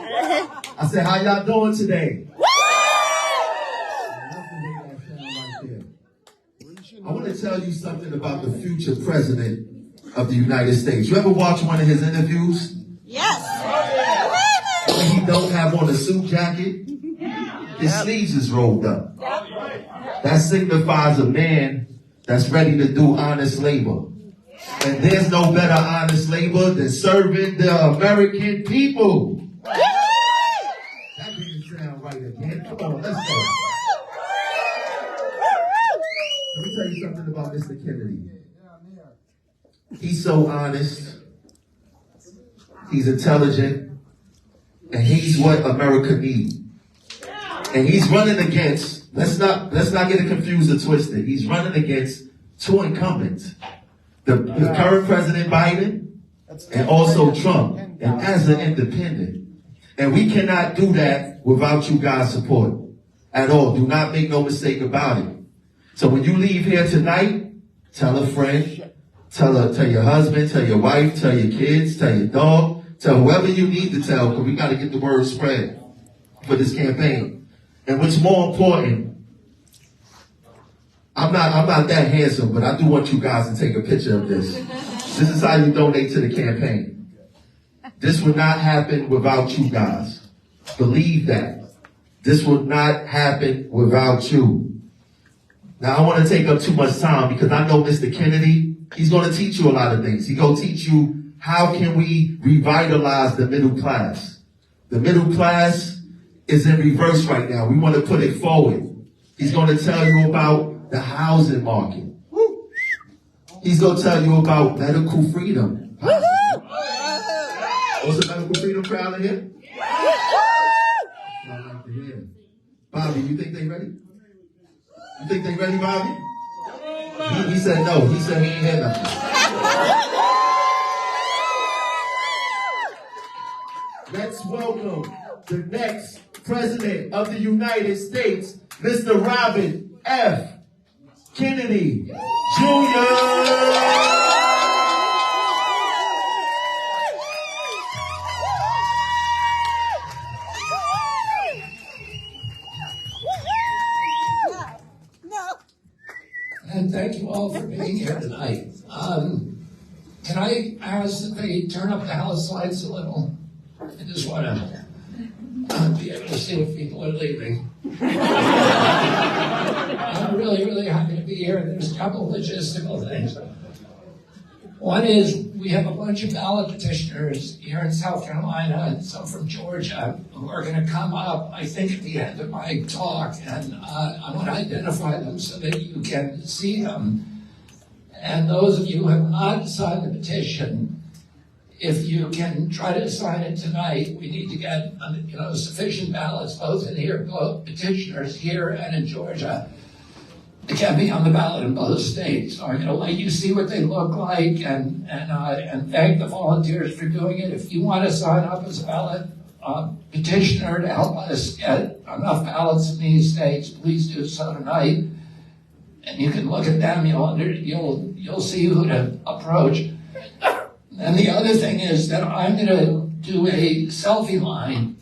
I said, how y'all doing today? I want to tell you something about the future president of the United States. You ever watch one of his interviews? Yes. When he don't have on a suit jacket, his sleeves is rolled up. That signifies a man that's ready to do honest labor. And there's no better honest labor than serving the American people. That didn't sound right again. Come on, let's go. Let me tell you something about Mr. Kennedy. He's so honest. He's intelligent. And he's what America needs. And he's running against, let's not get it confused or twisted. He's running against two incumbents. The current President Biden and also Trump. And as an independent. And we cannot do that without you guys' support at all. Do not make no mistake about it. So when you leave here tonight, tell a friend, tell your husband, tell your wife, tell your kids, tell your dog, tell whoever you need to tell, because we got to get the word spread for this campaign. And what's more important, I'm not that handsome, but I do want you guys to take a picture of this. This is how you donate to the campaign. This would not happen without you guys. Believe that. This would not happen without you. Now, I want to take up too much time because I know Mr. Kennedy, he's going to teach you a lot of things. He's going to teach you how can we revitalize the middle class. The middle class is in reverse right now. We want to put it forward. He's going to tell you about the housing market. He's going to tell you about medical freedom. What's the medical freedom crowd in here? I like to hear. Bobby, you think they ready? You think they ready, Bobby? He said no. He said he ain't had nothing. Let's welcome the next president of the United States, Mr. Robert F. Kennedy Jr. And thank you all for being here tonight. Can I ask that they turn up the house lights a little? I just want to be able to see if people are leaving. I'm really, really happy to be here. There's a couple of logistical things. One is we have a bunch of ballot petitioners here in South Carolina and some from Georgia who are going to come up, I think, at the end of my talk. And I want to identify them so that you can see them. And those of you who have not signed the petition, if you can try to sign it tonight, we need to get sufficient ballots, both in here, both petitioners here and in Georgia. It can be on the ballot in both states. So I'm going to let you see what they look like and thank the volunteers for doing it. If you want to sign up as a ballot petitioner to help us get enough ballots in these states, please do so tonight. And you can look at them. You'll see who to approach. And the other thing is that I'm going to do a selfie line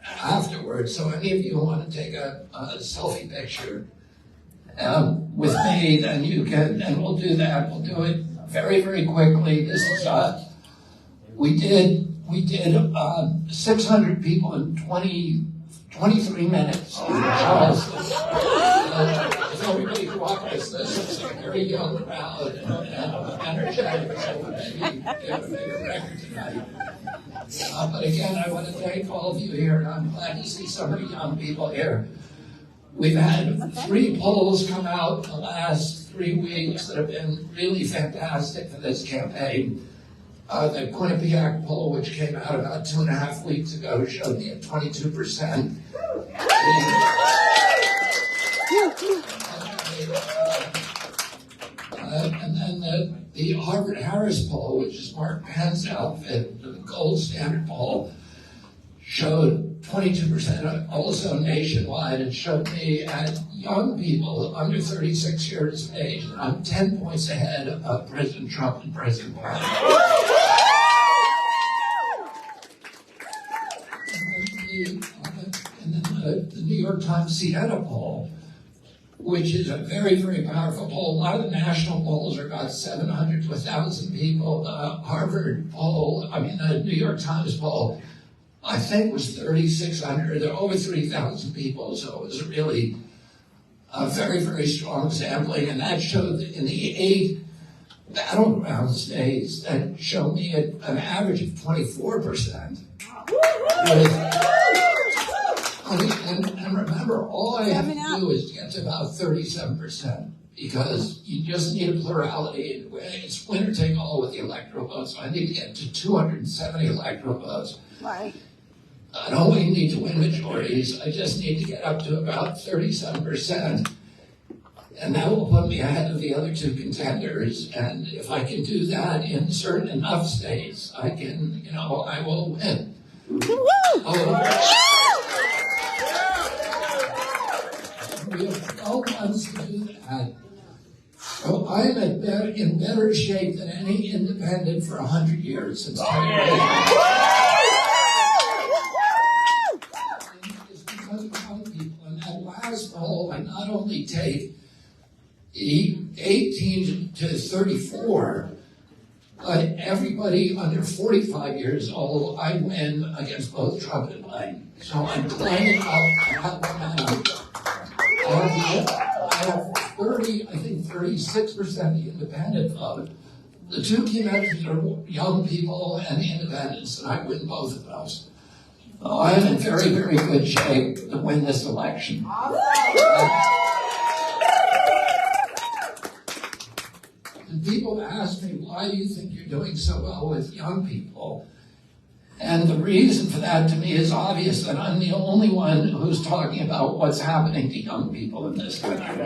afterwards. So any of you who want to take a selfie picture with me, then you can, and we'll do that. We'll do it very, very quickly. This is we did 600 people in 23 minutes in Charleston. If everybody cooperates, this is a very young crowd and energetic, so maybe get a bigger record tonight. But again, I want to thank all of you here, and I'm glad to see so many young people here. We've had 3 polls come out in the last 3 weeks that have been really fantastic for this campaign. The Quinnipiac poll, which came out about 2.5 weeks ago, showed me at 22%. And then the Harvard-Harris poll, which is Mark Penn's outfit, the gold standard poll, showed 22% also nationwide, and showed me at young people under 36 years of age. And I'm 10 points ahead of President Trump and President Biden. the New York Times Siena poll, which is a very, very powerful poll. A lot of the national polls are about 700 to 1,000 people. The Harvard poll, the New York Times poll, I think was 3,600. There are over 3,000 people, so it was really a very, very strong sampling. And that showed that in the 8 battleground states that show me an average of 24%. And remember, all I have to do is get to about 37%, because you just need a plurality. It's winner take all with the electoral votes. So I need to get to 270 electoral votes. Right. I don't really need to win majorities. I just need to get up to about 37%. And that will put me ahead of the other two contenders. And if I can do that in certain enough states, I can, I will win. We have 12 months to do that. So I'm in better shape than any independent for 100 years since It's because of young people. And that last poll, I not only take 18 to 34, but everybody under 45 years old, I win against both Trump and Biden. So I'm playing out momentum. I have 36% of the independent vote. The two key measures are young people and the independents, and I win both of those. So I'm in very, very good shape to win this election. And people ask me, why do you think you're doing so well with young people? And the reason for that to me is obvious, that I'm the only one who's talking about what's happening to young people in this country.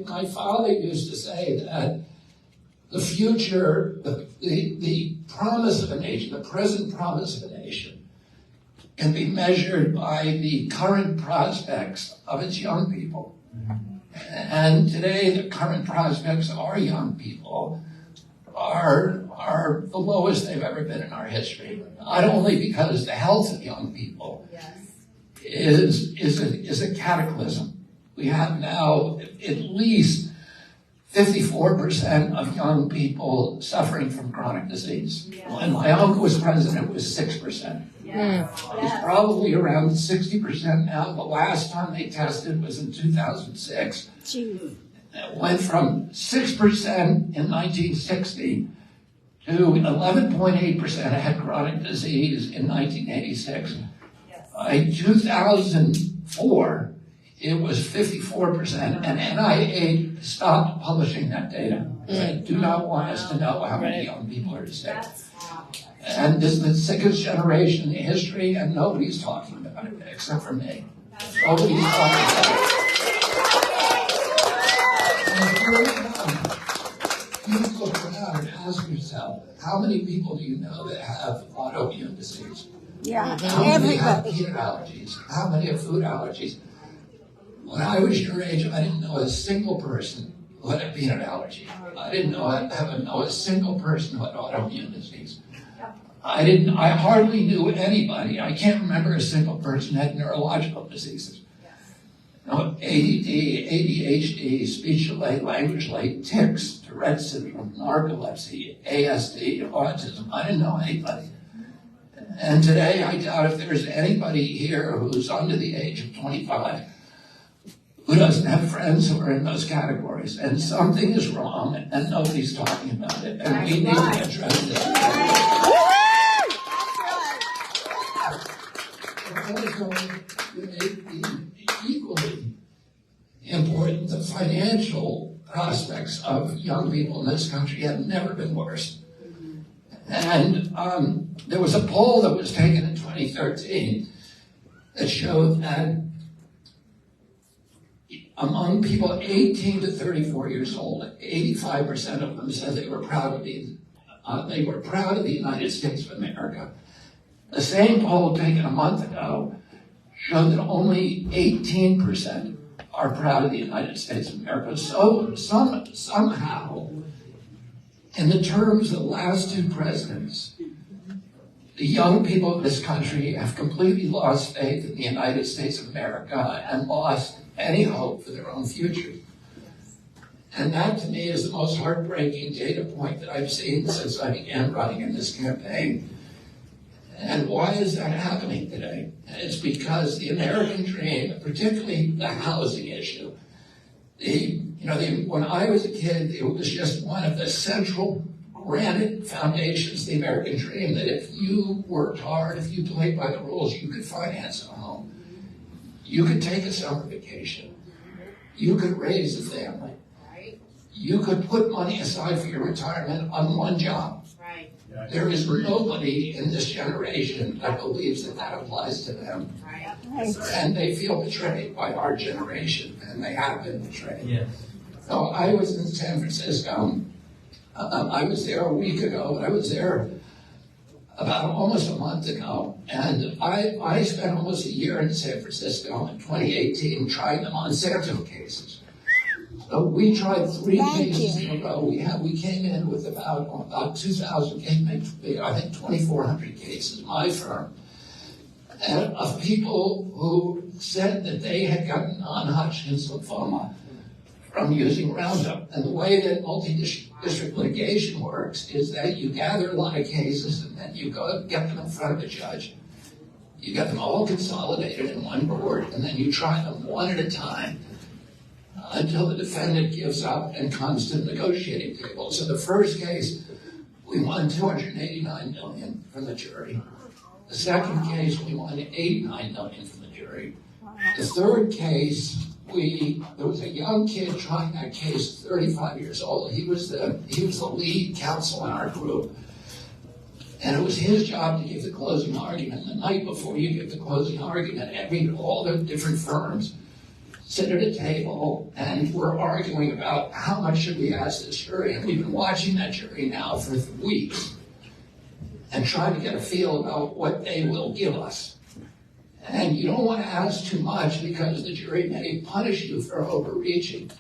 My father used to say that the future, the promise of a nation, the present promise of a nation, can be measured by the current prospects of its young people. And today, the current prospects of our young people are the lowest they've ever been in our history. Not only because the health of young people is a cataclysm. We have now at least 54% of young people suffering from chronic disease. When my uncle was president, it was 6%. It's probably around 60% now. The last time they tested was in 2006. It went from 6% in 1960 to 11.8% had chronic disease in 1986. By 2004, it was 54%, and NIH stopped publishing that data. They do not want us to know how many young people are sick. And this is the sickest generation in history, and nobody's talking about it except for me. Nobody's talking about it. You look around and ask yourself, how many people do you know that have autoimmune disease? Yeah, How many have everybody. peanut allergies? How many have food allergies? When I was your age, I didn't know a single person who had a peanut allergy. I didn't know a single person who had autoimmune disease. I hardly knew anybody. I can't remember a single person who had neurological diseases. ADD, ADHD, speech delay, language delay, tics, Tourette syndrome, narcolepsy, ASD, autism. I didn't know anybody. And today, I doubt if there's anybody here who's under the age of 25 who doesn't have friends who are in those categories. And something is wrong, and nobody's talking about it. And we need to address it. Also, equally important, the financial prospects of young people in this country have never been worse. And there was a poll that was taken in 2013 that showed that among people 18 to 34 years old, 85% of them said they were proud of the United States of America. The same poll taken a month ago showed that only 18% are proud of the United States of America. So somehow, in the terms of the last two presidents, The young people of this country have completely lost faith in the United States of America and lost any hope for their own future. And that, to me, is the most heartbreaking data point that I've seen since I began running in this campaign. And why is that happening today? It's because the American dream, particularly the housing issue, when I was a kid, it was just one of the central granite foundations of the American dream, that if you worked hard, if you played by the rules, you could finance a home. You could take a summer vacation. You could raise a family. You could put money aside for your retirement on one job. Right. There is nobody in this generation that believes that that applies to them. Right. And they feel betrayed by our generation, and they have been betrayed. Yes. So I was in San Francisco. I was there a week ago, but I was there about almost a month ago. And I spent almost a year in San Francisco in 2018 trying the Monsanto cases. So we tried 3 cases in a row. We came in with about 2,000 cases, I think 2,400 cases, my firm, and of people who said that they had gotten non-Hodgkin's lymphoma from using Roundup. And the way that multi-district litigation works is that you gather a lot of cases and then you go get them in front of a judge. You get them all consolidated in one board, and then you try them one at a time until the defendant gives up and comes to the negotiating table. So the first case, we won $289 million from the jury. The second case, we won $89 million from the jury. The third case, there was a young kid trying that case, 35 years old. He was the lead counsel in our group. And it was his job to give the closing argument. The night before you give the closing argument, all the different firms sit at a table and we're arguing about how much should we ask this jury. And we've been watching that jury now for weeks and trying to get a feel about what they will give us. And you don't want to ask too much because the jury may punish you for overreaching.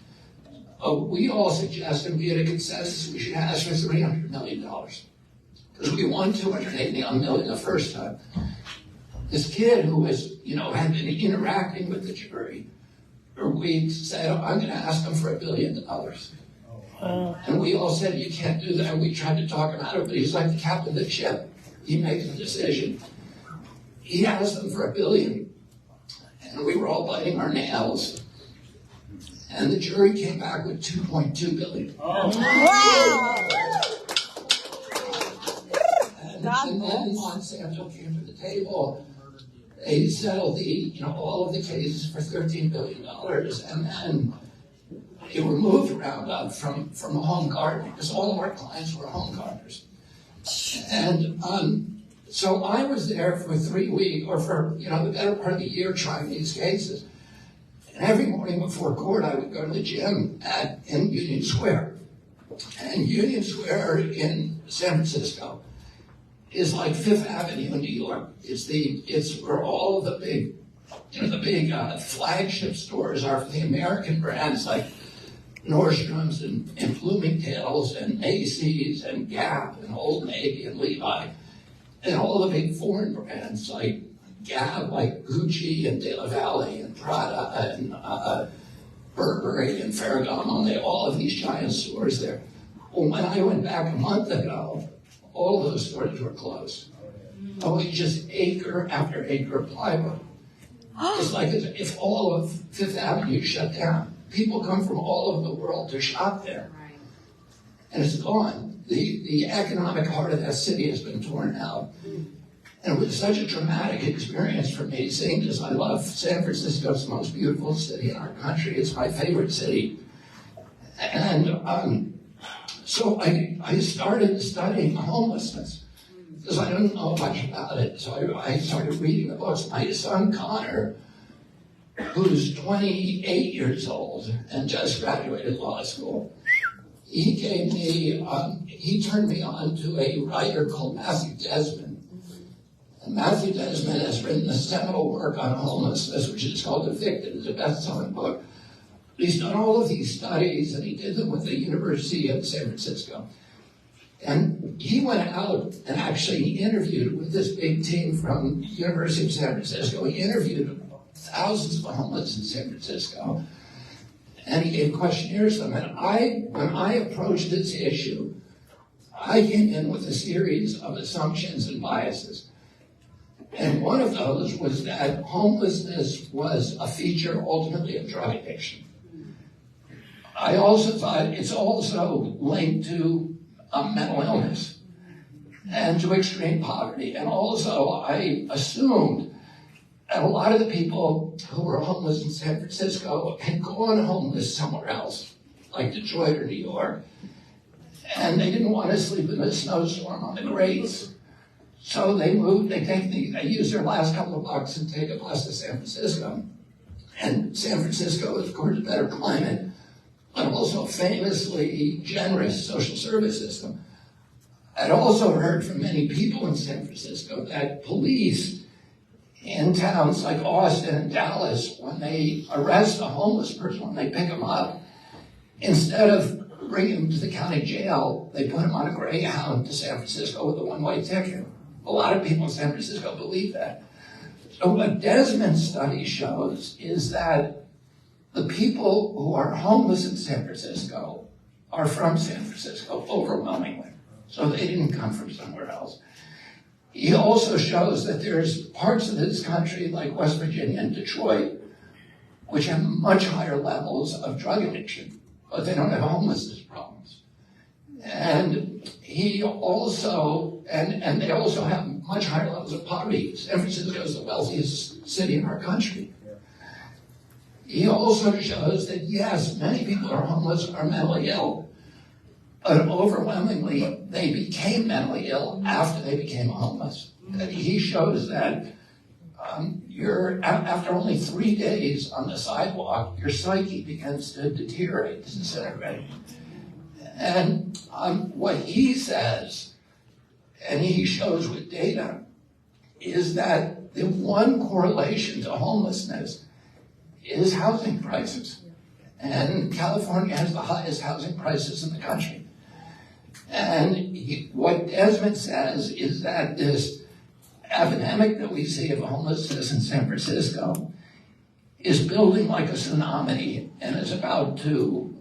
We all suggest, and be it a consensus, we should ask for $300 million. Because we won $281 million the first time. This kid who was, had been interacting with the jury for weeks said, I'm going to ask them for $1 billion. And we all said, you can't do that. We tried to talk him out of it, but he's like the captain of the ship. He makes the decision. He asked them for $1 billion. And we were all biting our nails. And the jury came back with $2.2 billion. Wow! And then Monsanto came to the table. They settled all of the cases for $13 billion, and then they removed Roundup from home gardening because all of our clients were home gardeners. And so I was there for 3 weeks, or for the better part of the year, trying these cases. And every morning before court, I would go to the gym in Union Square. And Union Square in San Francisco is like Fifth Avenue in New York. It's where all of the big flagship stores are for the American brands like Nordstrom's and Bloomingdale's and Macy's and Gap and Old Navy and Levi, and all the big foreign brands like Gap, like Gucci and De La Valle and Prada and Burberry and Ferragamo. All of these giant stores there. Well, when I went back a month ago, all of those stores were closed. Only just acre after acre of plywood. It's like as if all of Fifth Avenue shut down. People come from all over the world to shop there. And it's gone. The economic heart of that city has been torn out. And it was such a traumatic experience for me, seeing this. I love San Francisco. It's the most beautiful city in our country. It's my favorite city. And so I started studying homelessness because I didn't know much about it. So I started reading the books. My son, Connor, who's 28 years old and just graduated law school, he turned me on to a writer called Matthew Desmond. And Matthew Desmond has written a seminal work on homelessness, which is called Evicted. It's a best-selling book. He's done all of these studies, and he did them with the University of San Francisco. And he went out and actually interviewed with this big team from the University of San Francisco. He interviewed thousands of homeless in San Francisco, and he gave questionnaires to them. And when I approached this issue, I came in with a series of assumptions and biases. And one of those was that homelessness was a feature ultimately of drug addiction. I also thought it's also linked to mental illness and to extreme poverty. And also I assumed that a lot of the people who were homeless in San Francisco had gone homeless somewhere else, like Detroit or New York, and they didn't want to sleep in a snowstorm on the grades. So they moved, they used their last couple of bucks and take a bus to San Francisco. And San Francisco is, of course, a better climate, but also a famously generous social service system. I'd also heard from many people in San Francisco that police in towns like Austin and Dallas, when they arrest a homeless person, when they pick them up, instead of bringing him to the county jail, they put him on a Greyhound to San Francisco with a one-way ticket. A lot of people in San Francisco believe that. So what Desmond's study shows is that the people who are homeless in San Francisco are from San Francisco, overwhelmingly. So they didn't come from somewhere else. He also shows that there's parts of this country, like West Virginia and Detroit, which have much higher levels of drug addiction, but they don't have homelessness problems. And he also, and they also have much higher levels of poverty. San Francisco is the wealthiest city in our country. He also shows that, yes, many people who are homeless are mentally ill, but overwhelmingly, they became mentally ill after they became homeless. And he shows that after only 3 days on the sidewalk, your psyche begins to deteriorate, disintegrate. And what he says, and he shows with data, is that the one correlation to homelessness is housing prices. And California has the highest housing prices in the country. And what Desmond says is that this epidemic that we see of homelessness in San Francisco is building like a tsunami and is about to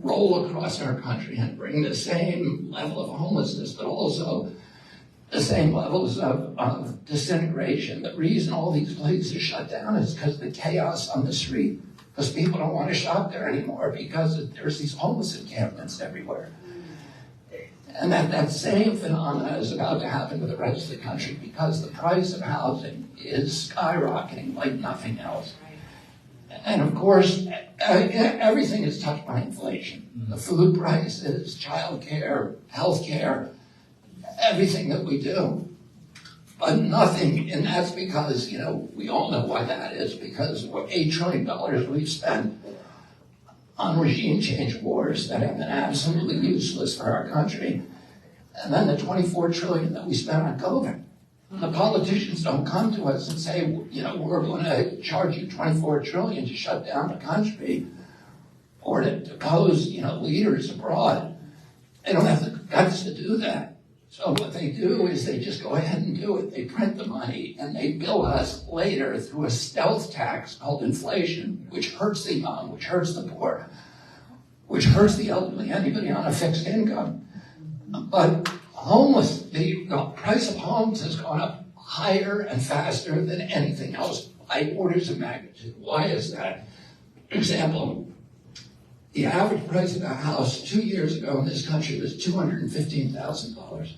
roll across our country and bring the same level of homelessness, but also the same levels of disintegration. The reason all these places shut down is because of the chaos on the street, because people don't want to shop there anymore because there's these homeless encampments everywhere. And that same phenomena is about to happen to the rest of the country because the price of housing is skyrocketing like nothing else. And of course, everything is touched by inflation. The food prices, child care, health care, everything that we do. But nothing, and that's because, we all know why that is, because $8 trillion we've spent on regime change wars that have been absolutely useless for our country. And then the $24 trillion that we spent on COVID. The politicians don't come to us and say, we're going to charge you $24 trillion to shut down the country or to depose, leaders abroad. They don't have the guts to do that. So what they do is they just go ahead and do it. They print the money and they bill us later through a stealth tax called inflation, which hurts the young, which hurts the poor, which hurts the elderly, anybody on a fixed income. But the price of homes has gone up higher and faster than anything else by orders of magnitude. Why is that? For example, the average price of a house 2 years ago in this country was $215,000.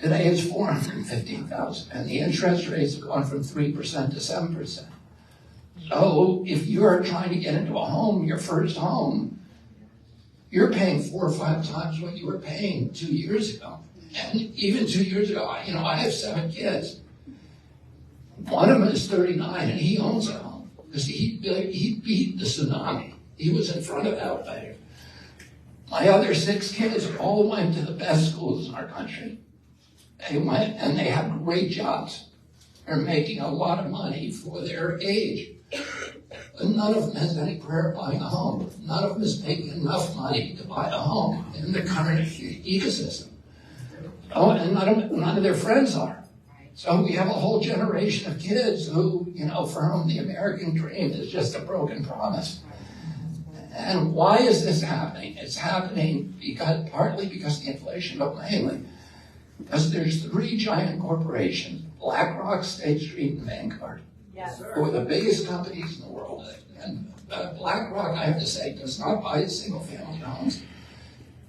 Today it's $415,000, and the interest rates have gone from 3% to 7%. So if you're trying to get into a home, your first home, you're paying 4 or 5 times what you were paying 2 years ago. And even 2 years ago, I have 7 kids. One of them is 39, and he owns a home because he beat the tsunami. He was in front of the elevator. My other 6 kids all went to the best schools in our country. They went and they have great jobs. They're making a lot of money for their age. but none of them has any prayer of buying a home. None of them is making enough money to buy a home in the current ecosystem. Oh, and none of their friends are. So we have a whole generation of kids who, for whom the American dream is just a broken promise. And why is this happening? It's happening partly because of the inflation, but mainly because there's three giant corporations, BlackRock, State Street, and Vanguard, who are the biggest companies in the world. And BlackRock, I have to say, does not buy single-family homes,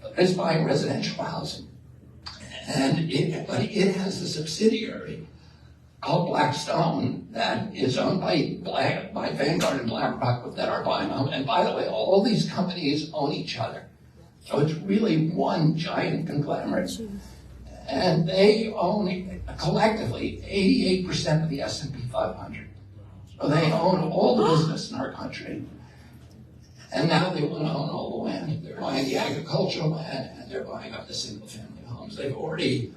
but it's buying residential housing. But it has a subsidiary called Blackstone that is owned by Vanguard and BlackRock that are buying them. And by the way, all these companies own each other. So it's really one giant conglomerate. And they own collectively 88% of the S&P 500. So they own all the business in our country. And now they want to own all the land. They're buying the agricultural land and they're buying up the single-family homes. They've already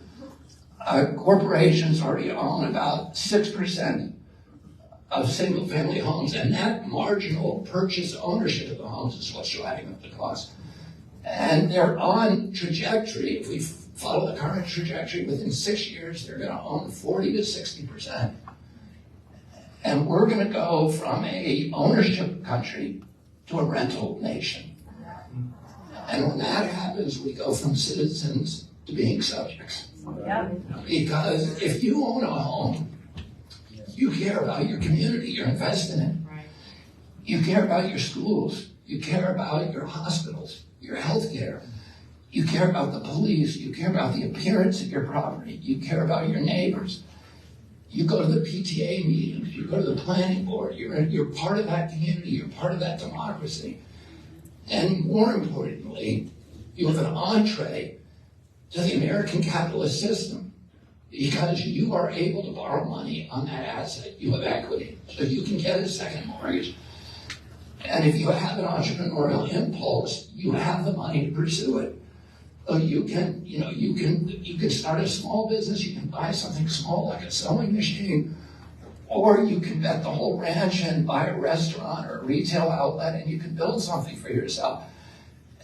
corporations already own about 6% of single-family homes, and that marginal purchase ownership of the homes is what's driving up the cost. And they're on trajectory. If we follow the current trajectory, within 6 years, they're going to own 40 to 60%. And we're going to go from a ownership country to a rental nation. And when that happens, we go from citizens to being subjects. Because if you own a home, you care about your community, you're investing in it. You care about your schools, you care about your hospitals, your health care. You care about the police, you care about the appearance of your property, you care about your neighbors. You go to the PTA meetings, you go to the planning board, you're part of that community, you're part of that democracy. And more importantly, you have an entree to the American capitalist system because you are able to borrow money on that asset. You have equity, so you can get a second mortgage. And if you have an entrepreneurial impulse, you have the money to pursue it. So you can start a small business, you can buy something small like a sewing machine, or you can bet the whole ranch and buy a restaurant or a retail outlet and you can build something for yourself.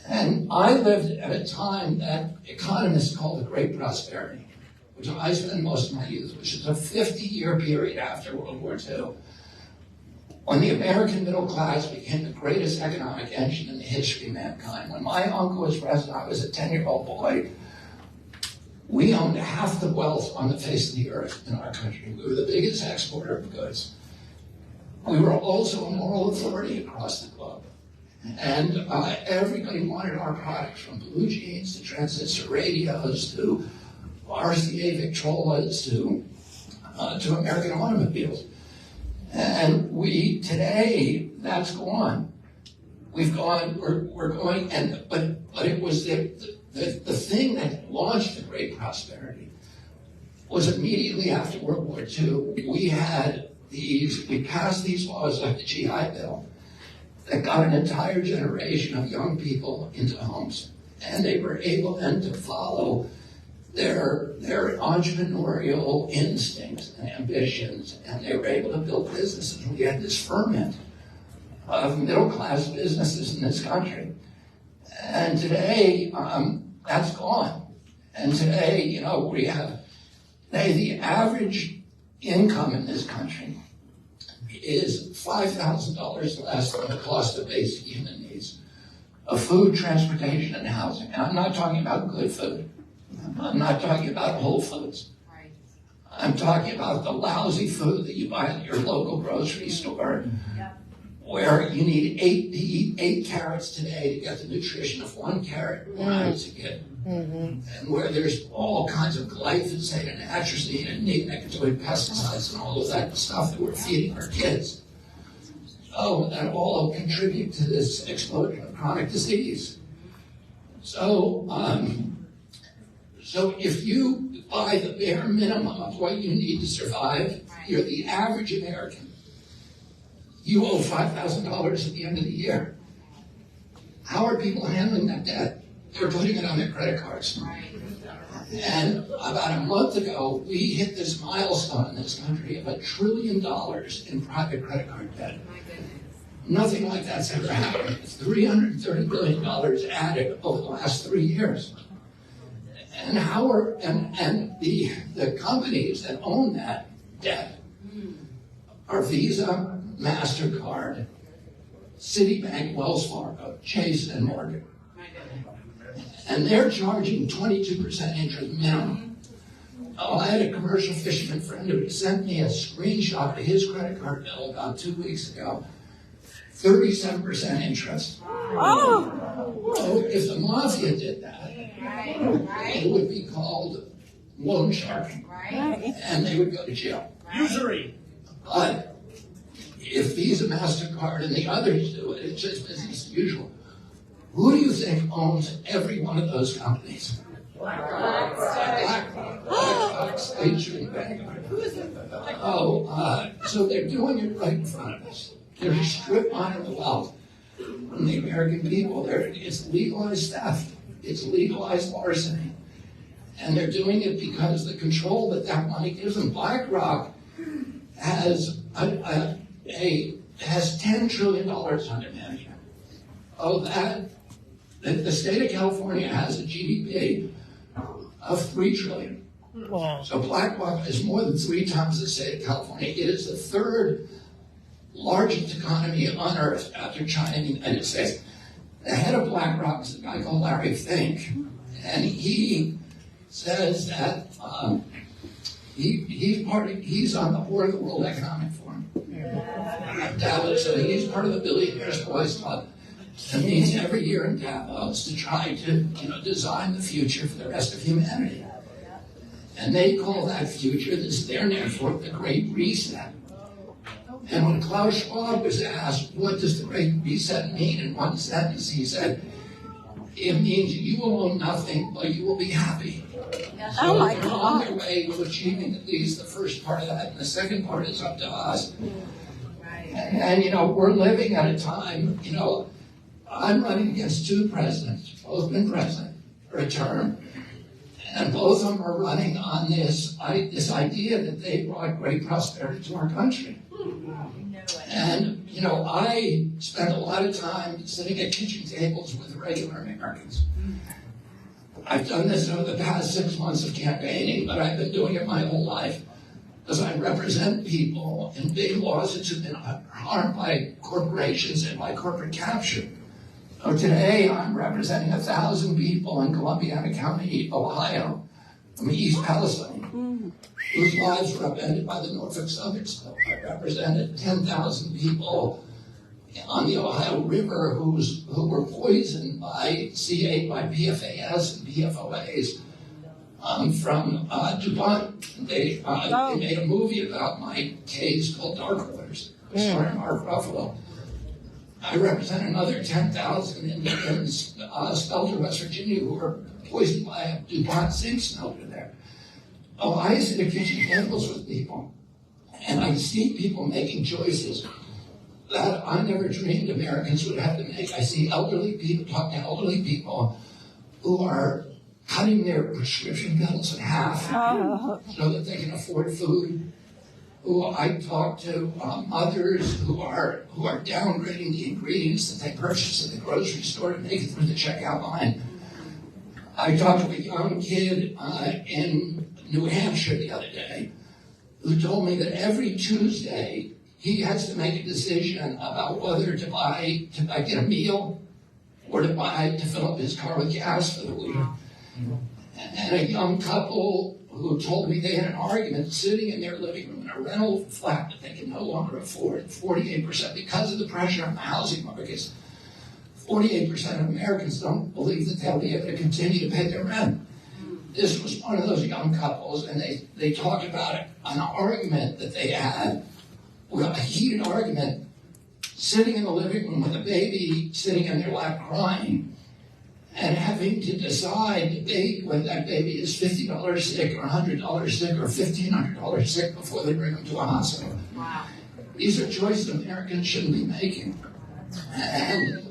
And I lived at a time that economists call the Great Prosperity, which I spent most of my youth, which is a 50-year period after World War II, when the American middle class became the greatest economic engine in the history of mankind. When my uncle was president, I was a 10-year-old boy. We owned half the wealth on the face of the earth in our country. We were the biggest exporter of goods. We were also a moral authority across the globe. And everybody wanted our products, from blue jeans to transistor radios to RCA Victrolas to American automobiles. And today, that's gone. We're going, but it was the thing that launched the Great Prosperity was immediately after World War II, we passed these laws like the GI Bill that got an entire generation of young people into homes. And they were able then to follow their entrepreneurial instincts and ambitions, and they were able to build businesses. And we had this ferment of middle-class businesses in this country. And today, that's gone. And today, we have, the average income in this country is $5,000 less than the cost of basic human needs of food, transportation, and housing. And I'm not talking about good food. I'm not talking about Whole Foods. I'm talking about the lousy food that you buy at your local grocery store, where you need 8 carrots today to get the nutrition of 1 carrot when I was a kid. And where there's all kinds of glyphosate and atrazine and neonicotinoid pesticides and all of that stuff that we're feeding our kids. Oh, that all contribute to this explosion of chronic disease. So if you buy the bare minimum of what you need to survive, you're the average American. You owe $5,000 at the end of the year. How are people handling that debt? They're putting it on their credit cards. And about a month ago, we hit this milestone in this country of $1 trillion in private credit card debt. Nothing like that's ever happened. $330 billion added over the last 3 years. And the companies that own that debt are Visa, MasterCard, Citibank, Wells Fargo, Chase, and Morgan. And they're charging 22% interest minimum. Oh, I had a commercial fisherman friend who sent me a screenshot of his credit card bill about 2 weeks ago. 37% interest. Oh. So if the mafia did that, it would be called loan sharking, and they would go to jail. Usury. But if Visa, MasterCard, and the others do it, it's just business as usual. Who do you think owns every one of those companies? BlackRock, State Street Bank. So they're doing it right in front of us. They're strip mining the wealth from the American people. It's legalized theft. It's legalized larceny. And they're doing it because the control that money gives them. BlackRock has $10 trillion under management. Oh, the state of California has a GDP of $3 trillion. Wow. So BlackRock is more than 3 times the state of California. It is the third largest economy on earth after China and the United States. The head of BlackRock is a guy called Larry Fink, and he says that he's on the board of the World Economic Forum. Davos, so he's part of the Billionaires Boys Club. It means every year in Davos to try to design the future for the rest of humanity. And they call that future, their name for it, the Great Reset. And when Klaus Schwab was asked, what does the Great Reset mean in one sentence, he said, it means you will own nothing, but you will be happy. Oh my they're on their God. way to achieving at least the first part of that, and the second part is up to us. And we're living at a time, I'm running against 2 presidents, both been president for a term, and both of them are running on this idea that they brought great prosperity to our country. And, I spend a lot of time sitting at kitchen tables with regular Americans. I've done this over the past 6 months of campaigning, but I've been doing it my whole life because I represent people in big lawsuits who've been harmed by corporations and by corporate capture. So today, I'm representing 1,000 people in Columbiana County, Ohio, from East Palestine, whose lives were upended by the Norfolk Southern spill. I represented 10,000 people on the Ohio River who were poisoned by PFAS and PFOAs from DuPont. They made a movie about my case called Dark Horse, starring Mark Ruffalo. I represent another 10,000 in Spelter, West Virginia, who were poisoned by a DuPont zinc smelter there. Oh, I sit at kitchen tables with people, and I see people making choices that I never dreamed Americans would have to make. I see elderly people, talk to elderly people who are cutting their prescription bills in half so that they can afford food. I talk to mothers who are downgrading the ingredients that they purchase at the grocery store to make it through the checkout line. I talked to a young kid in New Hampshire the other day who told me that every Tuesday he has to make a decision about whether to get a meal or to fill up his car with gas for the week. And a young couple who told me they had an argument sitting in their living room in a rental flat that they can no longer afford, 48%, because of the pressure on the housing markets. 48% of Americans don't believe that they'll be able to continue to pay their rent. This was one of those young couples, and they talked about an argument that they had, a heated argument, sitting in the living room with a baby sitting in their lap crying, and having to decide whether that baby is $50 sick or $100 sick or $1,500 sick before they bring them to a hospital. Wow. These are choices Americans shouldn't be making. And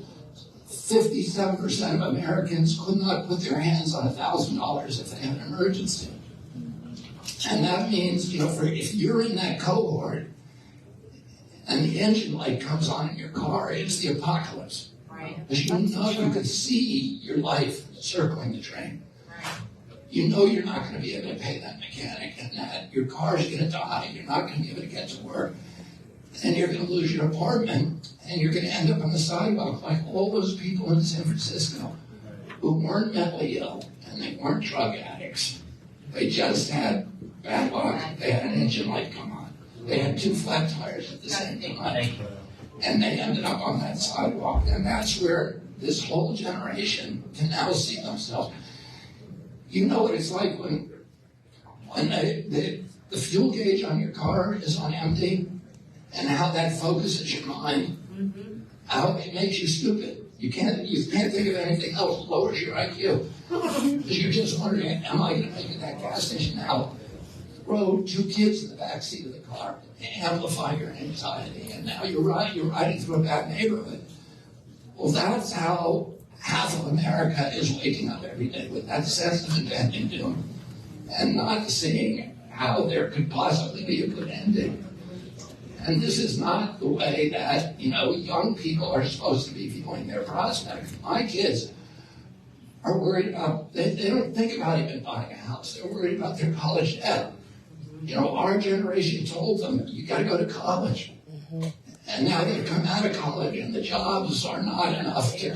57% of Americans could not put their hands on $1,000 if they have an emergency. And that means, if you're in that cohort, and the engine light comes on in your car, it's the apocalypse. Because you know you can see your life circling the train. You know you're not going to be able to pay that mechanic, and that your car's going to die. You're not going to be able to get to work. And you're going to lose your apartment, and you're going to end up on the sidewalk like all those people in San Francisco who weren't mentally ill, and they weren't drug addicts. They just had bad luck. They had an engine light come on. They had 2 flat tires at the same time. And they ended up on that sidewalk. And that's where this whole generation can now see themselves. You know what it's like when the fuel gauge on your car is on empty, and how that focuses your mind, how it makes you stupid. You can't think of anything else. It lowers your IQ. Because you're just wondering, am I going to make it to that gas station now? Throw 2 kids in the back seat of the car to amplify your anxiety. And now you're riding through a bad neighborhood. Well, that's how half of America is waking up every day, with that sense of impending doom, and not seeing how there could possibly be a good ending. And this is not the way that, young people are supposed to be viewing their prospects. My kids are worried about, they don't think about even buying a house. They're worried about their college debt. Our generation told them, you got to go to college. And now they've come out of college, and the jobs are not enough to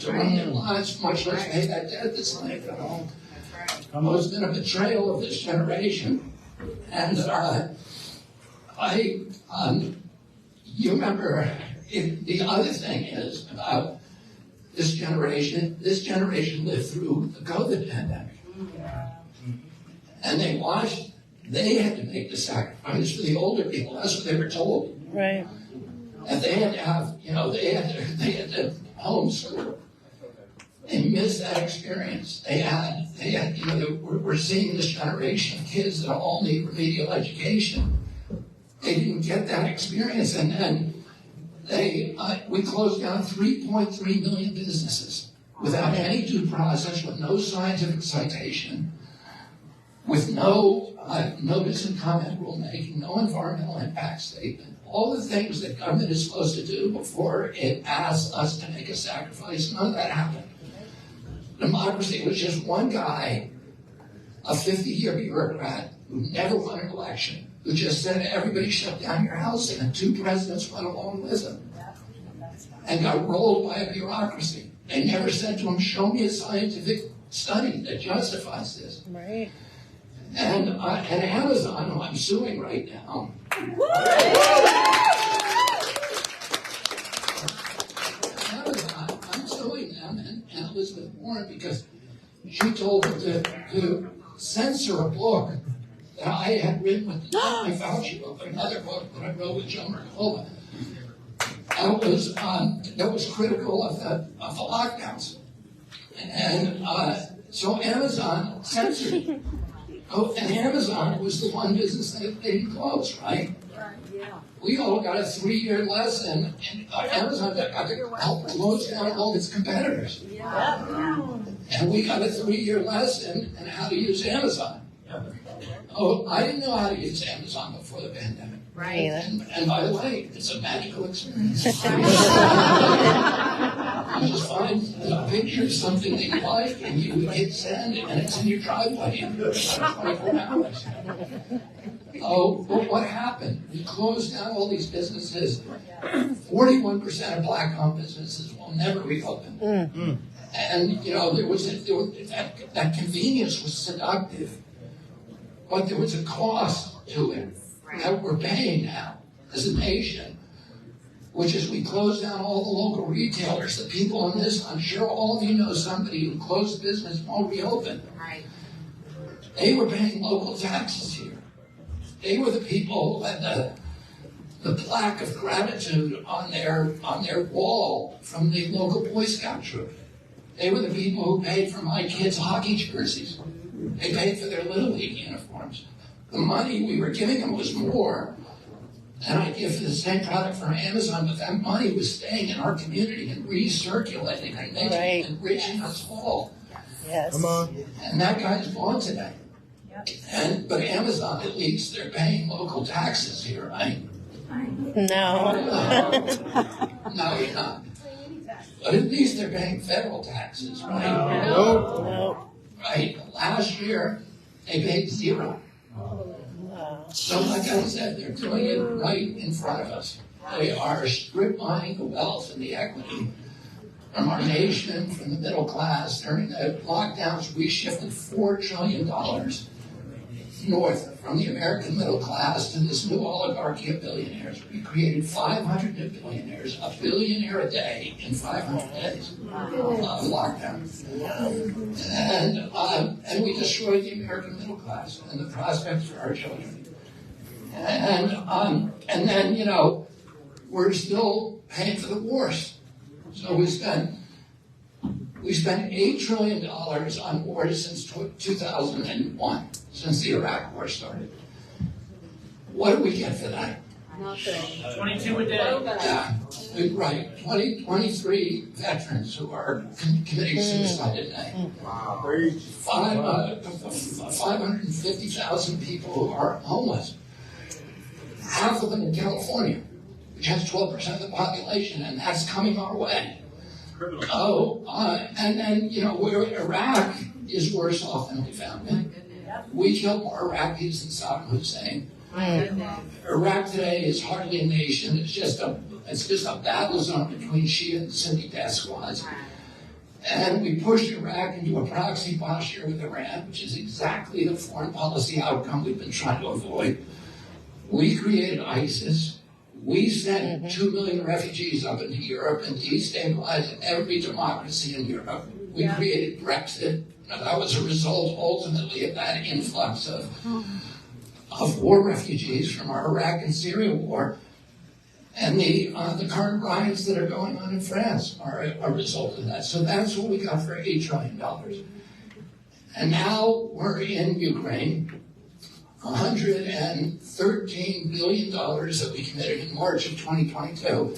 run their lives, much less pay that debt that's laying at home. It's been a betrayal of this generation. And you remember, the other thing is about this generation lived through the COVID pandemic. And they had to make the sacrifice for the older people. That's what they were told. Right. And they had to have, they had to homeschool. They missed that experience. We're seeing this generation of kids that all need remedial education. They didn't get that experience, and then we closed down 3.3 million businesses without any due process, with no scientific citation, with no notice and comment rulemaking, no environmental impact statement. All the things that government is supposed to do before it asks us to make a sacrifice, none of that happened. Democracy was just one guy, a 50-year bureaucrat who never won an election, who just said everybody shut down your house, and 2 presidents went along with him and got rolled by a bureaucracy. They never said to him, show me a scientific study that justifies this. Right. And Amazon, who I'm suing right now, Amazon, I'm suing them and Elizabeth Warren because she told them to censor a book that I had written with not my Fauci book, but another book that I wrote with Joe Mercola. That was critical of the lockdowns. And so Amazon censored it. Oh, and Amazon was the one business that they didn't close, right? We all got a 3-year lesson, and Amazon got to help close down all its competitors. And we got a 3-year lesson on how to use Amazon. Oh, I didn't know how to use Amazon before the pandemic. Right. And by the way, it's a magical experience. You just find a picture of something that you like, and you hit send, and it's in your driveway in 24 hours. Oh, but what happened? We closed down all these businesses. 41% of black-owned businesses will never reopen. And that convenience was seductive, but there was a cost to it that we're paying now as a nation, which is we closed down all the local retailers. The people in this, I'm sure all of you know somebody who closed business, won't reopen. Right. They were paying local taxes here. They were the people who had the plaque of gratitude on their wall from the local Boy Scout troop. They were the people who paid for my kids' hockey jerseys. They paid for their Little League uniforms. The money we were giving them was more than I give for the same product from Amazon, but that money was staying in our community and recirculating and making enriching us all. Yes. Come on. And that guy's gone today. But Amazon, at least, they're paying local taxes here, right? No. No, you're not. But at least they're paying federal taxes, right? No. Right? Last year, they paid 0. So like I said, they're doing it right in front of us. They are strip mining the wealth and the equity from our nation, from the middle class. During the lockdowns, we shifted $4 trillion north from the American middle class to this new oligarchy of billionaires. We created 500 new billionaires, a billionaire a day in 500 days of lockdown. And we destroyed the American middle class and the prospects for our children. And then, you know, we're still paying for the wars. So we spent $8 trillion on wars since 2001, since the Iraq War started. What do we get for that? Nothing. 22 a day. Yeah, right. 23 veterans who are committing suicide a day. 550,000 people who are homeless. Half of them in California, which has 12% of the population, and that's coming our way. And then, you know, Iraq is worse off than we found it. We killed more Iraqis than Saddam Hussein. Iraq today is hardly a nation. It's just a battle zone between Shia and Sunni death squads. And we pushed Iraq into a proxy posture with Iran, which is exactly the foreign policy outcome we've been trying to avoid. We created ISIS. We sent 2 million refugees up into Europe and destabilized every democracy in Europe. We created Brexit. That was a result, ultimately, of that influx of war refugees from our Iraq and Syria war. And the current riots that are going on in France are a result of that. So that's what we got for $8 trillion. And now we're in Ukraine. $113 billion that we committed in March of 2022,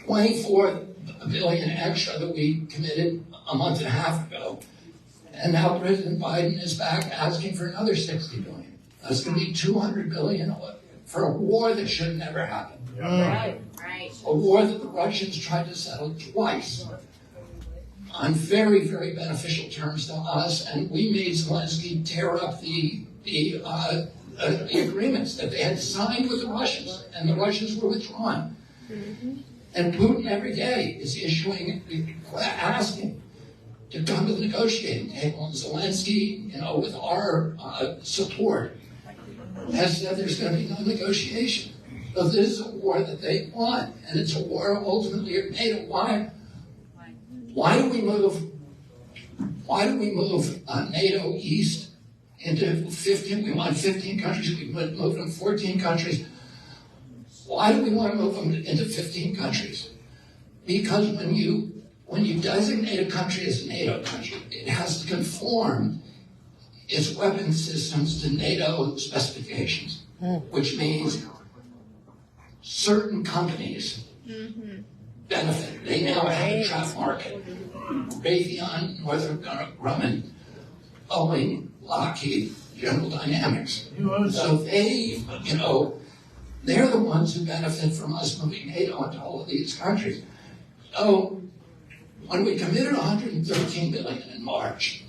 $24 billion extra that we committed a month and a half ago, and now President Biden is back asking for another $60 billion. That's going to be $200 billion for a war that should have never happened. Right. A war that the Russians tried to settle twice on very, very beneficial terms to us, and we made Zelensky tear up the agreements that they had signed with the Russians, and the Russians were withdrawn. And Putin every day is asking to come to the negotiating table, and Zelensky, you know, with our support, has said there's going to be no negotiation. So this is a war that they want, and it's a war ultimately of NATO. Why do we move NATO east into 15? We want 15 countries. We moved them 14 countries. Why do we want to move them into 15 countries? Because when you designate a country as a NATO country, it has to conform its weapon systems to NATO specifications, which means certain companies benefit. They now have a trap market. Raytheon, Northrop Grumman, Boeing, Lockheed, General Dynamics. So they, you know, they're the ones who benefit from us moving NATO into all of these countries. So when we committed $113 billion in March,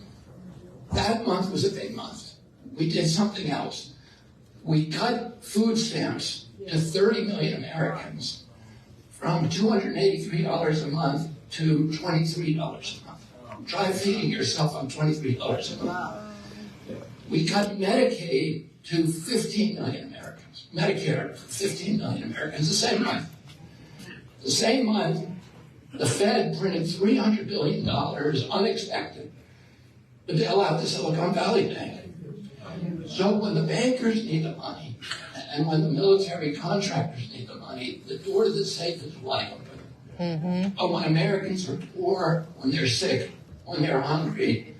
that month was a big month. We did something else. We cut food stamps to 30 million Americans from $283 a month to $23 a month. Try feeding yourself on $23 a month. We cut Medicaid to 15 million Americans. Medicare, 15 million Americans, the same month. The same month, the Fed printed $300 billion unexpected to bail out the Silicon Valley Bank. So when the bankers need the money, and when the military contractors need the money, the door to the safe is wide open. But when Americans are poor, when they're sick, when they're hungry,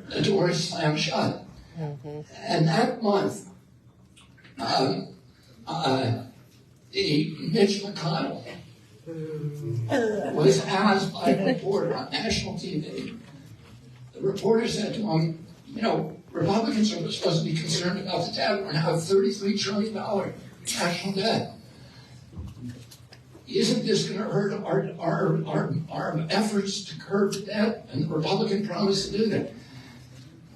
the door is slammed shut. And that month, Mitch McConnell was asked by a reporter on national TV. The reporter said to him, you know, Republicans are supposed to be concerned about the debt. We're now at $33 trillion national debt. Isn't this going to hurt our efforts to curb debt? And the Republican promised to do that.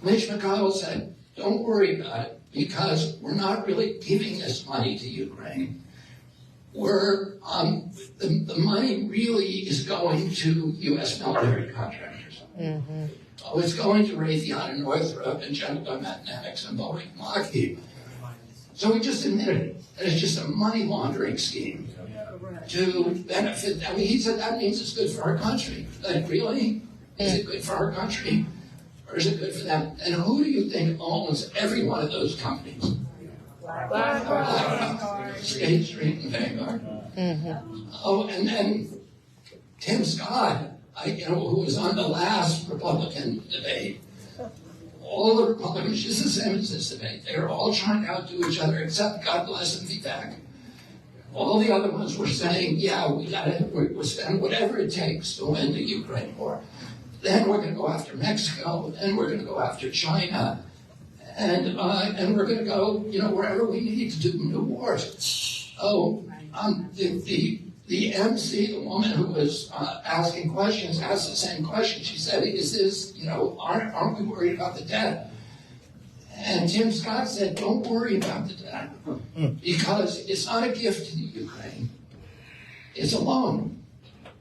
Mitch McConnell said, don't worry about it, because we're not really giving this money to Ukraine. The money really is going to U.S. military contractors. Mm-hmm. Oh, it's going to Raytheon and Northrop and General Dynamics and Boeing and Lockheed. So we just admitted it. And it's just a money laundering scheme to benefit. I mean, he said that means it's good for our country. Like, really? Is it good for our country? Or is it good for them? And who do you think owns every one of those companies? BlackRock, State Street, and Vanguard. Mm-hmm. Oh, and then Tim Scott, who was on the last Republican debate. All the Republicans, just the same as this debate, they were all trying to outdo each other, except, God bless them, Vivek. All the other ones were saying, yeah, we'll spend whatever it takes to win the Ukraine war. Then we're going to go after Mexico, then we're going to go after China, and we're going to go, wherever we need to do new wars. Oh, the MC, the woman who was asking questions, asked the same question. She said, is this, aren't we worried about the debt? And Tim Scott said, don't worry about the debt, because it's not a gift to the Ukraine. It's a loan.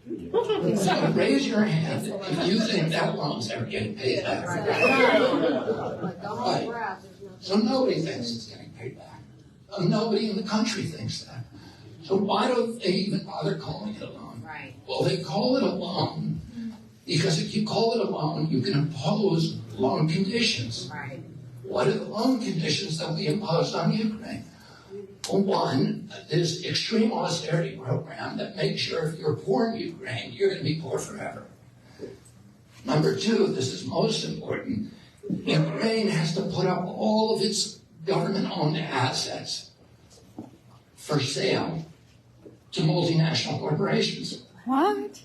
So raise your hand if you think that loan's ever getting paid back. Right. So nobody thinks it's getting paid back. Nobody in the country thinks that. So why don't they even bother calling it a loan? Right. Well, they call it a loan because if you call it a loan, you can impose loan conditions. Right. What are the loan conditions that we imposed on Ukraine? Well, one, this extreme austerity program that makes sure if you're poor in Ukraine, you're going to be poor forever. Number two, this is most important, Ukraine has to put up all of its government-owned assets for sale to multinational corporations. What?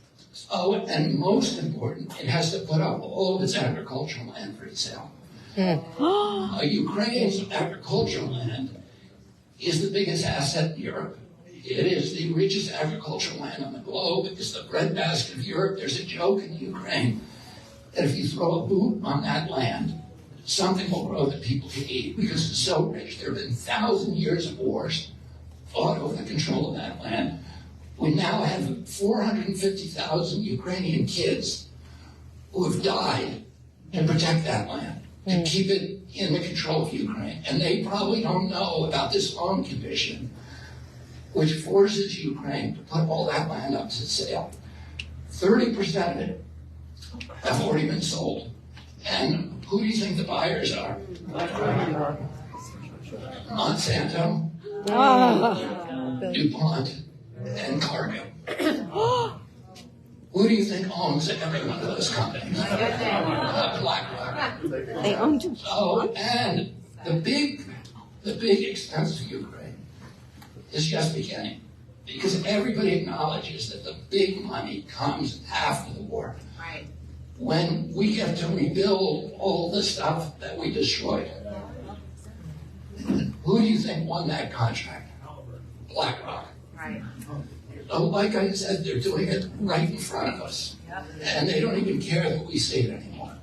Oh, and most important, it has to put up all of its agricultural land for sale. Ukraine's agricultural land is the biggest asset in Europe. It is the richest agricultural land on the globe. It's the breadbasket of Europe. There's a joke in Ukraine that if you throw a boot on that land, something will grow that people can eat because it's so rich. There have been 1,000 years of wars fought over the control of that land. We now have 450,000 Ukrainian kids who have died to protect that land, to keep it in the control of Ukraine. And they probably don't know about this loan condition, which forces Ukraine to put all that land up to sale. 30% of it have already been sold. And who do you think the buyers are? Monsanto, DuPont, and Cargill. Who do you think owns every one of those companies? BlackRock. They own DuPont. Oh, and the big expense to Ukraine is just beginning, because everybody acknowledges that the big money comes after the war. Right. When we get to rebuild all the stuff that we destroyed. Who do you think won that contract? BlackRock. Right. So like I said, they're doing it right in front of us. Yep. And they don't even care that we see it anymore,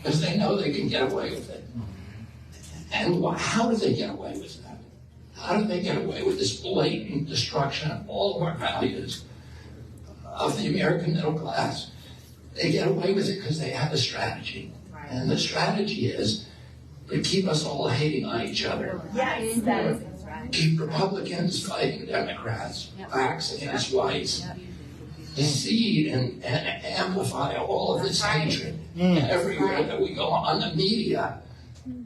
because they know they can get away with it. And how do they get away with that? How do they get away with this blatant destruction of all of our values of the American middle class? They get away with it because they have a strategy. Right. And the strategy is to keep us all hating on each other. Yes, that is the strategy. Keep Republicans fighting Democrats, blacks against whites. Seed and amplify all of this hatred everywhere that we go on the media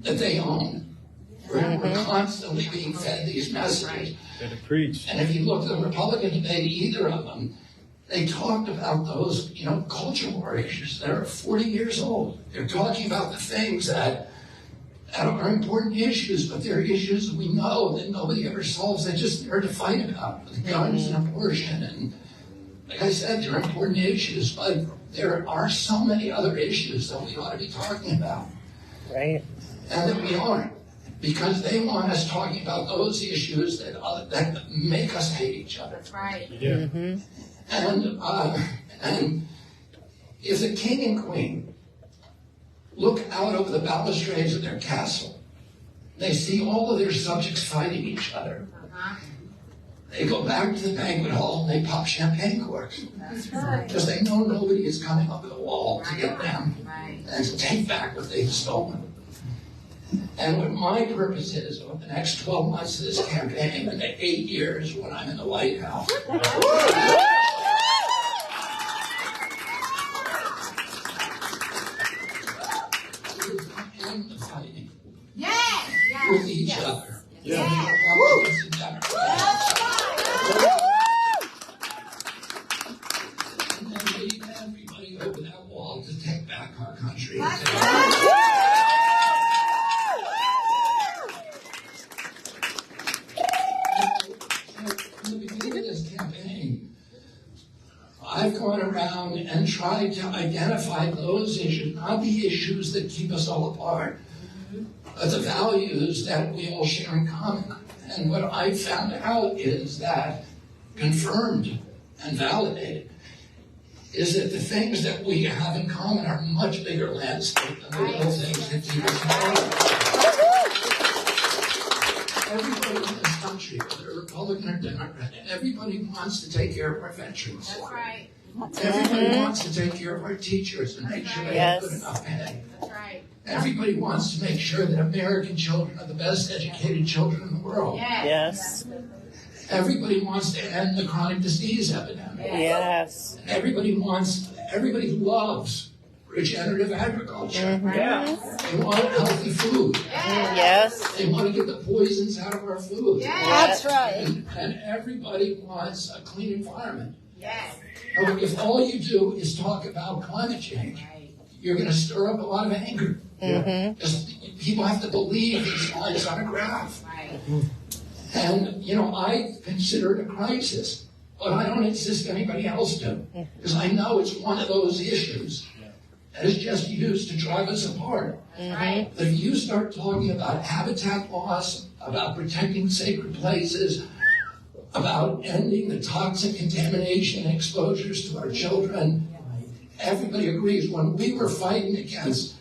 that they own. We're constantly being fed these messages. And if you look at the Republican debate, either of them, they talked about those, culture war issues that are 40 years old. They're talking about the things that are important issues, but they're issues that we know that nobody ever solves. They're just there to fight about, the guns and abortion. And like I said, they're important issues, but there are so many other issues that we ought to be talking about. Right. And that we aren't. because they want us talking about those issues that make us hate each other. That's right. Yeah. And if the king and queen look out over the balustrades of their castle, they see all of their subjects fighting each other. They go back to the banquet hall and they pop champagne corks. That's right. Because they know nobody is coming up to the wall to get them Right. and to take back what they've stolen. And what my purpose is over the next 12 months of this campaign and the 8 years when I'm in the White House is to end the fighting Yes. Yes. with each Yes. other. Yes. Republicans and Democrats. And then lead everybody over that wall to take back our country. In the beginning of this campaign, I've gone around and tried to identify those issues, not the issues that keep us all apart, but the values that we all share in common. And what I found out is that, confirmed and validated, is that the things that we have in common are much bigger landscape than the little things that keep us apart. Everybody in this country, whether Republican or Democrat, everybody wants to take care of our veterans. That's right. Everybody wants to take care of our teachers and make sure they have good enough pay. That's right. Everybody wants to make sure that American children are the best educated children in the world. Yes. Everybody wants to end the chronic disease epidemic. Yes. Everybody loves regenerative agriculture. They want healthy food. Yes. They want to get the poisons out of our food. That's right. And everybody wants a clean environment. Yes. Now, if all you do is talk about climate change, you're going to stir up a lot of anger. Because people have to believe these lines on a graph. Right. And, I consider it a crisis, but I don't insist anybody else do. Because I know it's one of those issues that is just used to drive us apart. Right. But if you start talking about habitat loss, about protecting sacred places, about ending the toxic contamination and exposures to our children, everybody agrees. When we were fighting against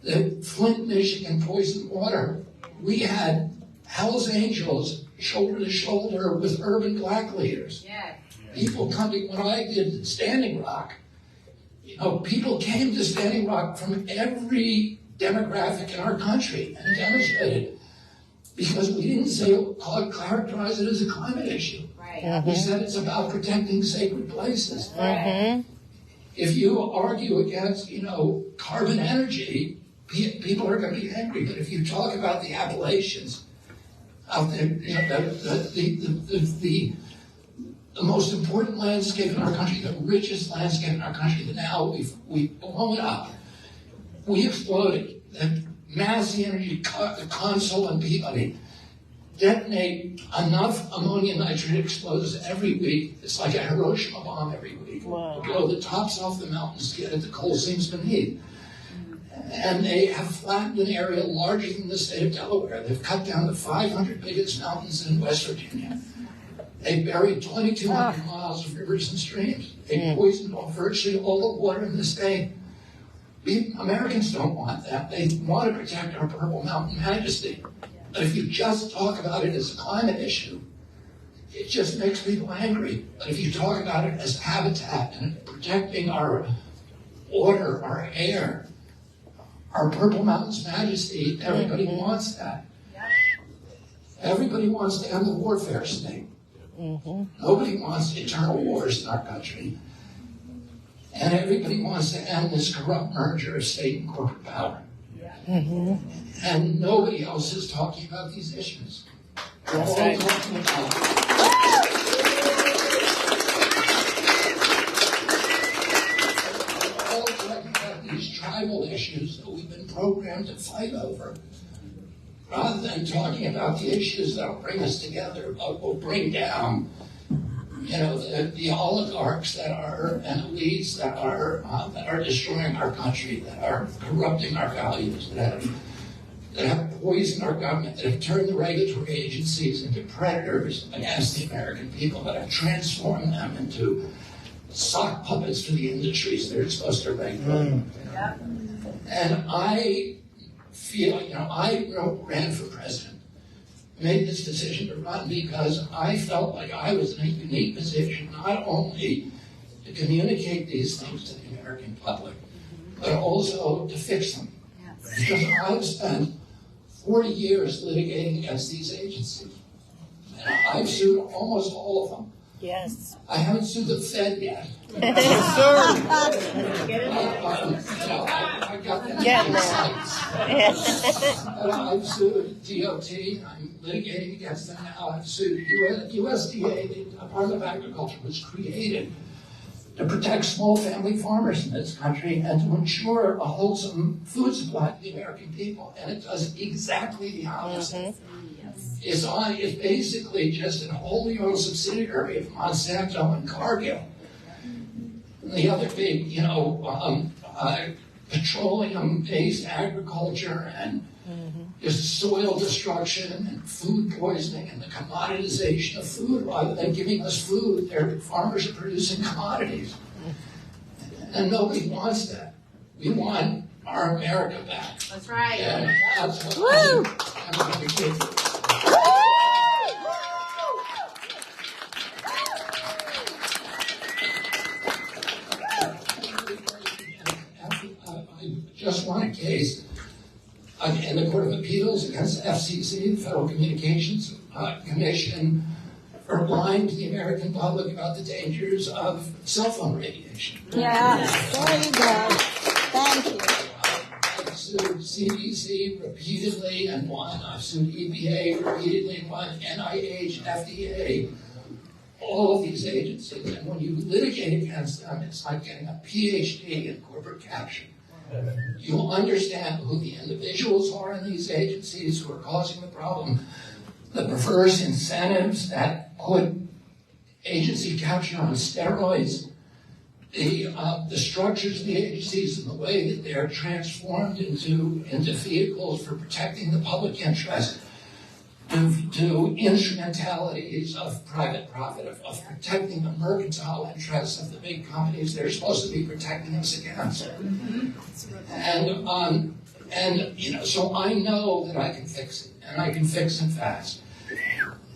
the Flint, Michigan poisoned water, we had Hell's Angels shoulder to shoulder with urban black leaders. Yes. People coming, when I did Standing Rock, people came to Standing Rock from every demographic in our country and demonstrated, because we didn't characterize it as a climate issue. Right. We said it's about protecting sacred places. Right. If you argue against, carbon energy, people are going to be angry. But if you talk about the Appalachians, out there, the most important landscape in our country, the richest landscape in our country, that now we've blown up. We exploded. The Massey Energy, the Consul and Peabody detonate enough ammonium nitrate explosives every week. It's like a Hiroshima bomb every week. Wow. Blow the tops off the mountains, get at the coal seams beneath. And they have flattened an area larger than the state of Delaware. They've cut down the 500 biggest mountains in West Virginia. They buried 2,200 miles of rivers and streams. They poisoned virtually all the water in the state. We Americans don't want that. They want to protect our Purple Mountain majesty. But if you just talk about it as a climate issue, it just makes people angry. But if you talk about it as habitat and protecting our water, our air, our Purple Mountain's majesty, everybody wants that. Everybody wants to end the warfare state. Nobody wants eternal wars in our country. And everybody wants to end this corrupt merger of state and corporate power. And nobody else is talking about these issues. We're all right. talking about these tribal issues that we've been programmed to fight over, rather than talking about the issues that will bring us together, but will bring down, the oligarchs that are and elites that are destroying our country, that are corrupting our values, that have poisoned our government, that have turned the regulatory agencies into predators against the American people, that have transformed them into sock puppets for the industries they're supposed to regulate. And I feel, I ran for president, made this decision to run because I felt like I was in a unique position, not only to communicate these things to the American public, but also to fix them. Because I've spent 40 years litigating against these agencies. And I've sued almost all of them. Yes. I haven't sued the Fed yet. I got them in sights. I've sued DOT. I'm litigating against them now. I've sued USDA. The Department of Agriculture was created to protect small family farmers in this country and to ensure a wholesome food supply to the American people. And it does exactly the opposite. It's basically just a wholly owned subsidiary of Monsanto and Cargill. And the other big, petroleum-based agriculture and just soil destruction and food poisoning and the commoditization of food. Rather than giving us food, their farmers are producing commodities. And nobody wants that. We want our America back. That's right. And that's what I'm going to give you. I just won a case in the Court of Appeals against the FCC, the Federal Communications Commission, for lying to the American public about the dangers of cell phone radiation. Yeah, there you go. Thank you. I've sued CDC repeatedly and won. I've sued EPA repeatedly and won. NIH, FDA, all of these agencies. And when you litigate against them, it's like getting a PhD in corporate capture. You'll understand who the individuals are in these agencies who are causing the problem, the perverse incentives that put agency capture on steroids, the structures of the agencies and the way that they're transformed into vehicles for protecting the public interest, to instrumentalities of private profit, of protecting the mercantile interests of the big companies they're supposed to be protecting us against. So I know that I can fix it, and I can fix it fast.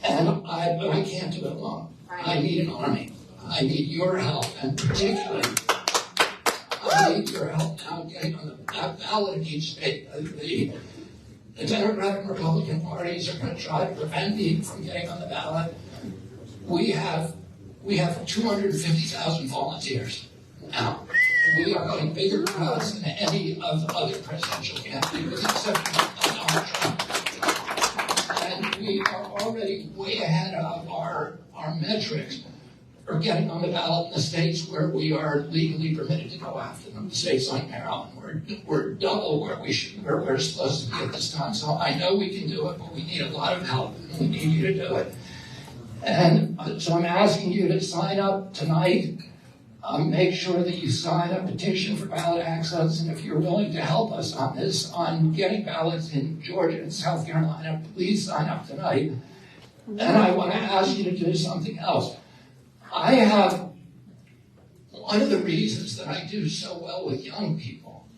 But I can't do it alone. I need an army. I need your help, and particularly, I need your help now getting on the ballot in each state. The Democratic and Republican parties are going to try to prevent me from getting on the ballot. We have 250,000 volunteers now. We are getting bigger crowds than any of the other presidential candidates, with the exception of Donald Trump. And we are already way ahead of our metrics for getting on the ballot in the states where we are legally permitted to go after them. States like Maryland, we're double where we're supposed to be at this time. So I know we can do it, but we need a lot of help, and we need you to do it. And so I'm asking you to sign up tonight. Make sure that you sign a petition for ballot access, and if you're willing to help us on this, on getting ballots in Georgia and South Carolina, please sign up tonight. And I want to ask you to do something else. One of the reasons that I do so well with young people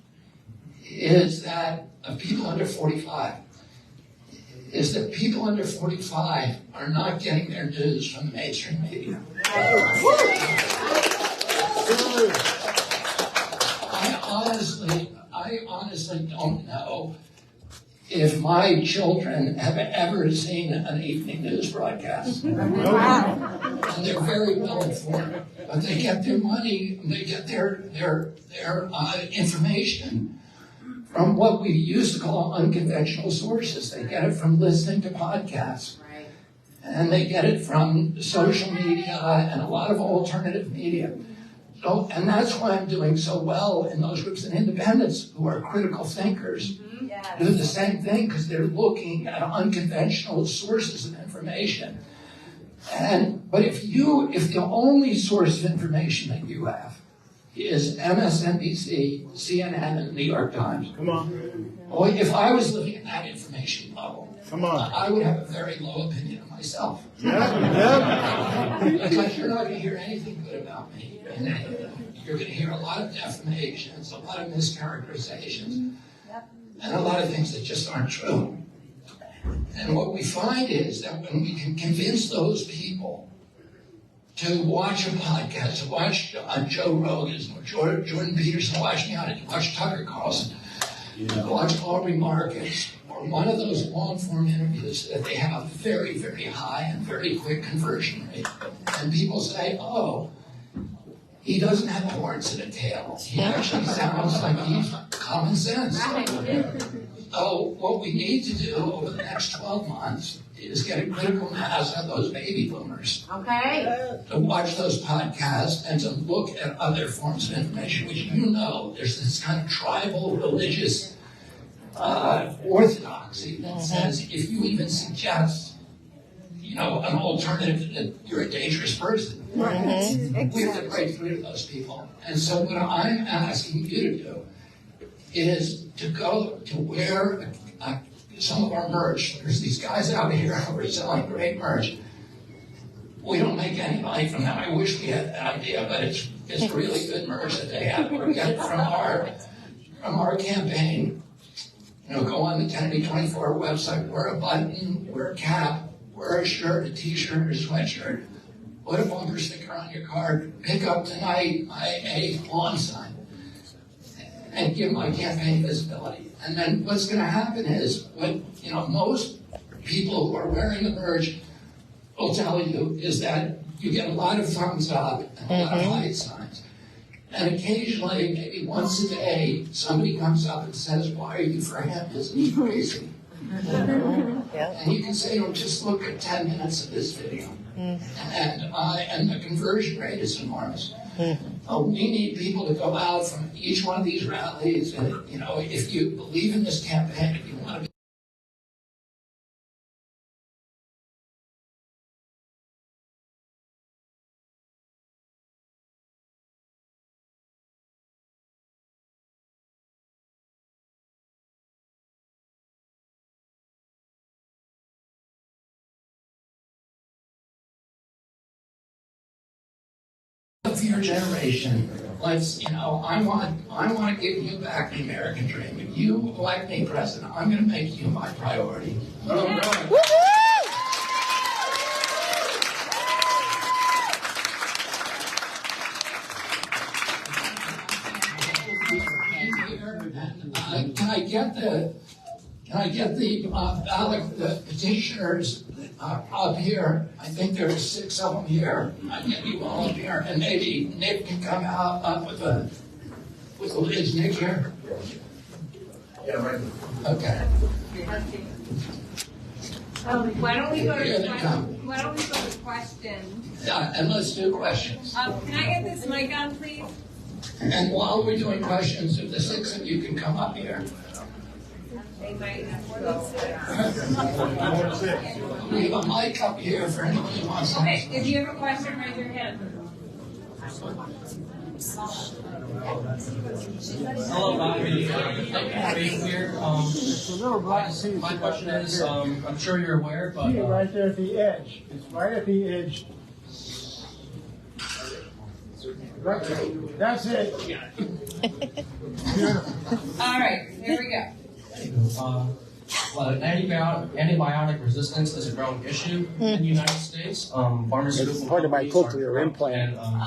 is that people under 45 are not getting their dues from the mainstream media. I honestly don't know if my children have ever seen an evening news broadcast. And they're very well informed, but they get their money, they get their information from what we used to call unconventional sources. They get it from listening to podcasts. And they get it from social media and a lot of alternative media. So, and that's why I'm doing so well in those groups and independents who are critical thinkers. Do the same thing because they're looking at unconventional sources of information. But if the only source of information that you have is MSNBC, CNN, and New York Times. Come on. Well, if I was living at that information level, Come on. I would have a very low opinion of myself. Yeah. Because you're not going to hear anything good about me. And you're going to hear a lot of defamations, a lot of mischaracterizations, and a lot of things that just aren't true. And what we find is that when we can convince those people to watch a podcast, to watch Joe Rogan's, or Jordan Peterson, watch me on it, to watch Tucker Carlson, to watch Aubrey Marcus, or one of those long-form interviews, that they have a very, very high and very quick conversion rate. And people say, oh, he doesn't have horns and a tail. He actually sounds like he's common sense. So what we need to do over the next 12 months is get a critical mass of those baby boomers. Okay. To watch those podcasts and to look at other forms of information, which there's this kind of tribal religious orthodoxy that says if you even suggest, an alternative, that you're a dangerous person. Right. We have to break through to those people. And so what I'm asking you to do is to go to where some of our merch, there's these guys out here who are selling great merch. We don't make any money from them. I wish we had that idea, but it's really good merch that they have. We get it from our campaign. Go on the Kennedy 24 website, wear a button, wear a cap, wear a shirt, a t-shirt, or a sweatshirt. Put a bumper sticker on your card, pick up tonight a lawn sign, and give my campaign visibility. And then what's going to happen is, most people who are wearing the merch will tell you is that you get a lot of thumbs up and a lot of like signs. And occasionally, maybe once a day, somebody comes up and says, why are you for him? Isn't he crazy? And you can say, just look at 10 minutes of this video. And the conversion rate is enormous. We need people to go out from each one of these rallies, and if you believe in this campaign, if you want to be of your generation, I want to give you back the American dream. If you elect me president, I'm going to make you my priority. Can I get the ballot, the petitioners up here? I think there's 6 of them here. I get you all up here, and maybe Nick can come out up with the. Is Nick here? Yeah, right. Okay. Why don't we go Here they to come. questions? Yeah, and let's do questions. Can I get this mic on, please? And while we're doing questions, if the 6 of you can come up here. They might have We have a mic up here for anyone who wants to. Okay, if you have a question, raise your hand. Hello, Bobby. Thank you for being here. My question is, I'm sure you're aware, but See it right there at the edge. It's right at the edge. Right there. That's it. All right, here we go. antibiotic resistance is a growing issue in the United States. Pharmaceutical It's part of my companies cochlear are implant. And,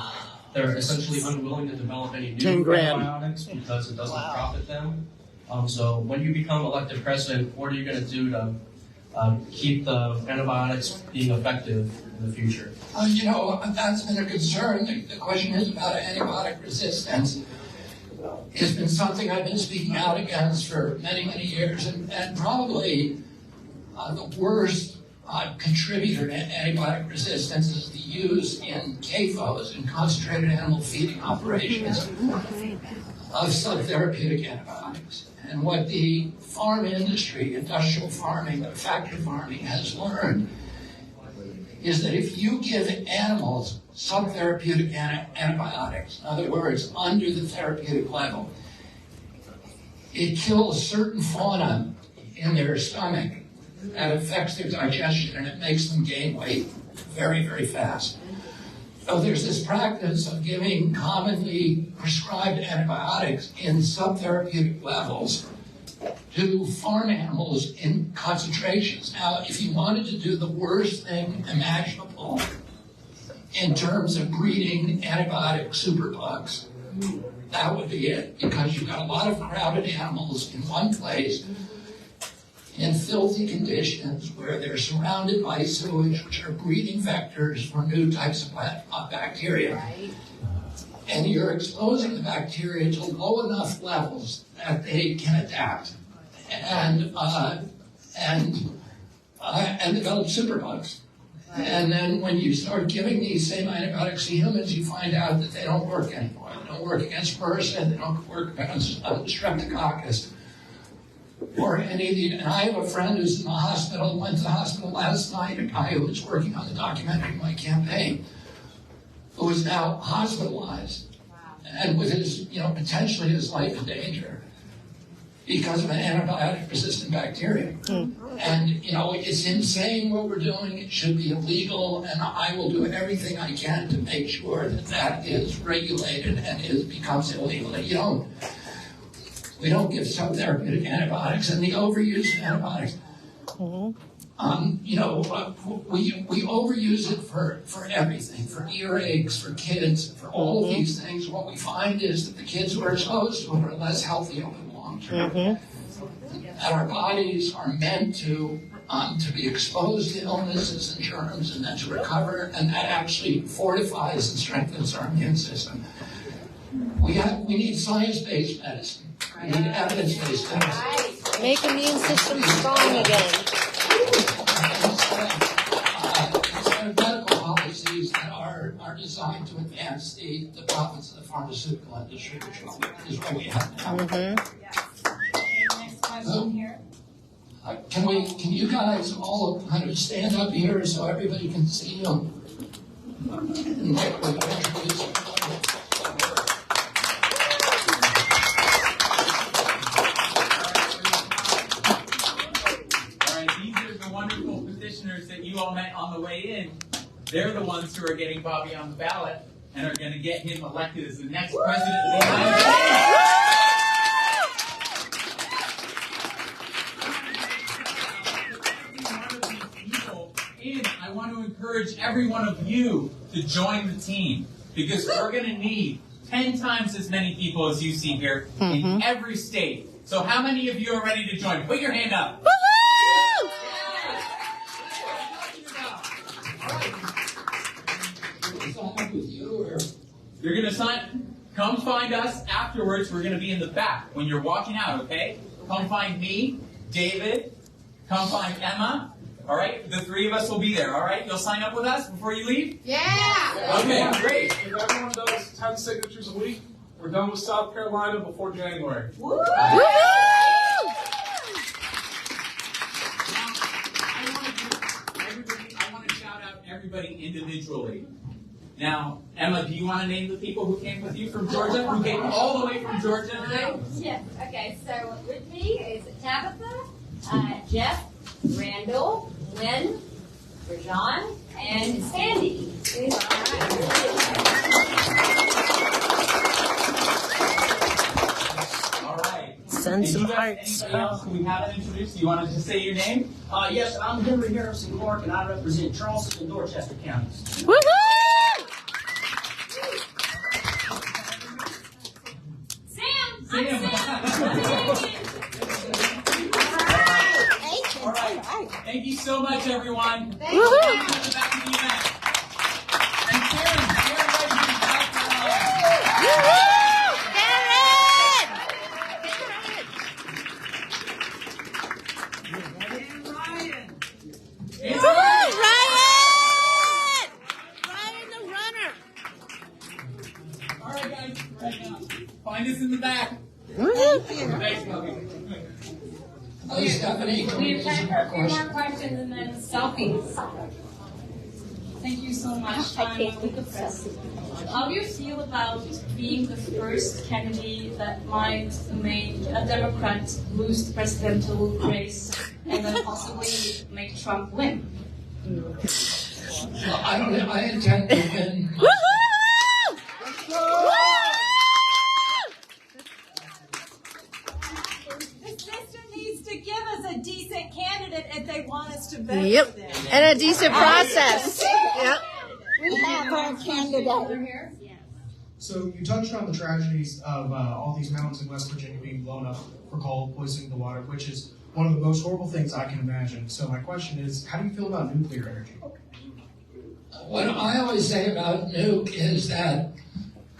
they're essentially unwilling to develop any new 10 grand. antibiotics because it doesn't profit them. So when you become elected president, what are you going to do to keep the antibiotics being effective in the future? That's been a concern. The question is about antibiotic resistance. It's been something I've been speaking out against for many, many years, and probably the worst contributor to antibiotic resistance is the use in CAFOs, in concentrated animal feeding operations, of subtherapeutic antibiotics. And what the farm industry, industrial farming, factory farming has learned is that if you give animals subtherapeutic antibiotics, in other words, under the therapeutic level, it kills certain fauna in their stomach that affects their digestion and it makes them gain weight very, very fast. So there's this practice of giving commonly prescribed antibiotics in subtherapeutic levels to farm animals in concentrations. Now, if you wanted to do the worst thing imaginable in terms of breeding antibiotic superbugs, that would be it, because you've got a lot of crowded animals in one place in filthy conditions where they're surrounded by sewage, which are breeding vectors for new types of bacteria. And you're exposing the bacteria to low enough levels that they can adapt and develop superbugs. And then when you start giving these same antibiotics to humans, you find out that they don't work anymore. They don't work against MRSA, they don't work against streptococcus, or any of the. And I have a friend who's in the hospital, went to the hospital last night, a guy who was working on the documentary My Campaign, who is now hospitalized and with his, potentially his life in danger because of an antibiotic-resistant bacteria. And, it's insane what we're doing. It should be illegal, and I will do everything I can to make sure that that is regulated and becomes illegal. We don't give subtherapeutic antibiotics, and the overuse of antibiotics. We overuse it for everything, for earaches, for kids, for all of these things. What we find is that the kids who are exposed to it are less healthy over the long term. And our bodies are meant to be exposed to illnesses and germs and then to recover, and that actually fortifies and strengthens our immune system. We need science-based medicine. We need evidence-based medicine. Make immune system strong again. Instead of medical policies that are designed to advance the profits of the pharmaceutical industry, which is what we have now. Next question here. Can you guys all kind of stand up here so everybody can see you? That you all met on the way in, they're the ones who are getting Bobby on the ballot and are going to get him elected as the next president of the United States. And I want to encourage every one of you to join the team, because we're going to need 10 times as many people as you see here in every state. So how many of you are ready to join? Put your hand up. You're going to sign. Come find us afterwards. We're going to be in the back when you're walking out, okay? Come find me, David. Come find Emma. All right? The three of us will be there, all right? You'll sign up with us before you leave? Yeah! Okay, great. If everyone does 10 signatures a week, we're done with South Carolina before January. Woo! I want to shout out everybody individually. Now, Emma, do you want to name the people who came with you from Georgia? Who came all the way from Georgia today? Yes. Okay. So with me is Tabitha, Jeff, Randall, Lynn, Rajan, and Sandy. All right. Send some you guys, hearts. anybody else who we haven't introduced? Do you want to just say your name? Yes, I'm Henry Harrison Clark, and I represent Charleston and Dorchester counties. Woohoo! All right. Thank you so much, everyone. Thank you. Back to the event. And Karen Reddington, South Carolina. All right, guys. Right now. Find us in the back. Thanks, Bobby. Hey, Stephanie, We have time for a few more questions and then selfies. Thank you so much. I can't think of something. How do you feel about being the first candidate that might make a Democrat lose the presidential race and then possibly make Trump win? Well, I intend to win. The system needs to give us a decent candidate if they want us to vote for Yep. them. And a decent process. Yep. We have our candidate. So you touched on the tragedies of all these mountains in West Virginia being blown up for coal poisoning the water, which is one of the most horrible things I can imagine. So my question is, how do you feel about nuclear energy? What I always say about nuke is that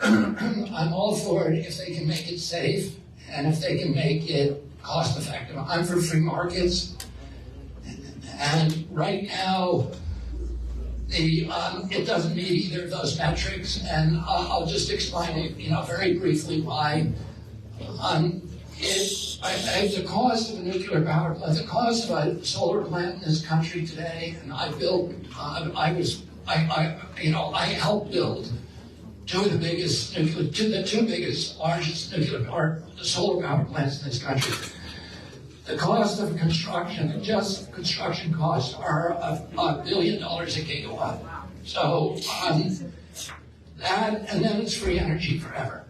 I'm all for it if they can make it safe and if they can make it cost effective. I'm for free markets, and right now it doesn't meet either of those metrics, and I'll just explain it, very briefly why. The cost of a nuclear power plant, the cost of a solar plant in this country today, and I helped build the two biggest, largest solar power plants in this country. The cost of construction, just construction costs, are $1 billion a gigawatt. So that, and then it's free energy forever,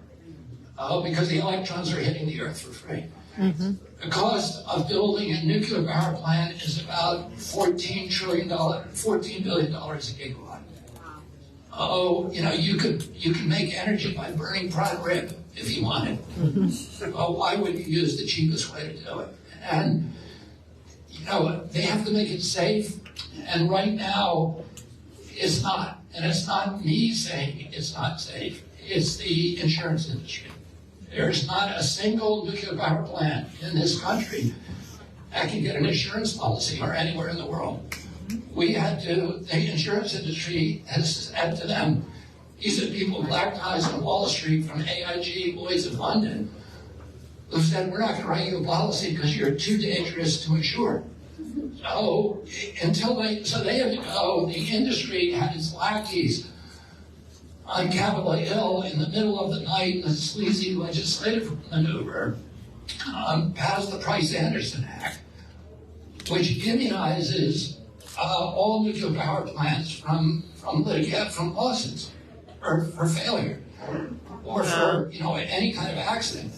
because the electrons are hitting the earth for free. Mm-hmm. The cost of building a nuclear power plant is about $14 billion a gigawatt. Oh, you can make energy by burning prime rib if you wanted. Mm-hmm. Well, why would you use the cheapest way to do it? And they have to make it safe, and right now it's not. And it's not me saying it's not safe. It's the insurance industry. There's not a single nuclear power plant in this country that can get an insurance policy or anywhere in the world. The insurance industry has said to them, these are people with black ties on Wall Street from AIG, Lloyd's of London, who said, we're not going to write you a policy because you're too dangerous to insure. So they had to go, the industry had its lackeys on Capitol Hill in the middle of the night in a sleazy legislative maneuver, passed the Price-Anderson Act, which immunizes all nuclear power plants from lawsuits for failure or for any kind of accident.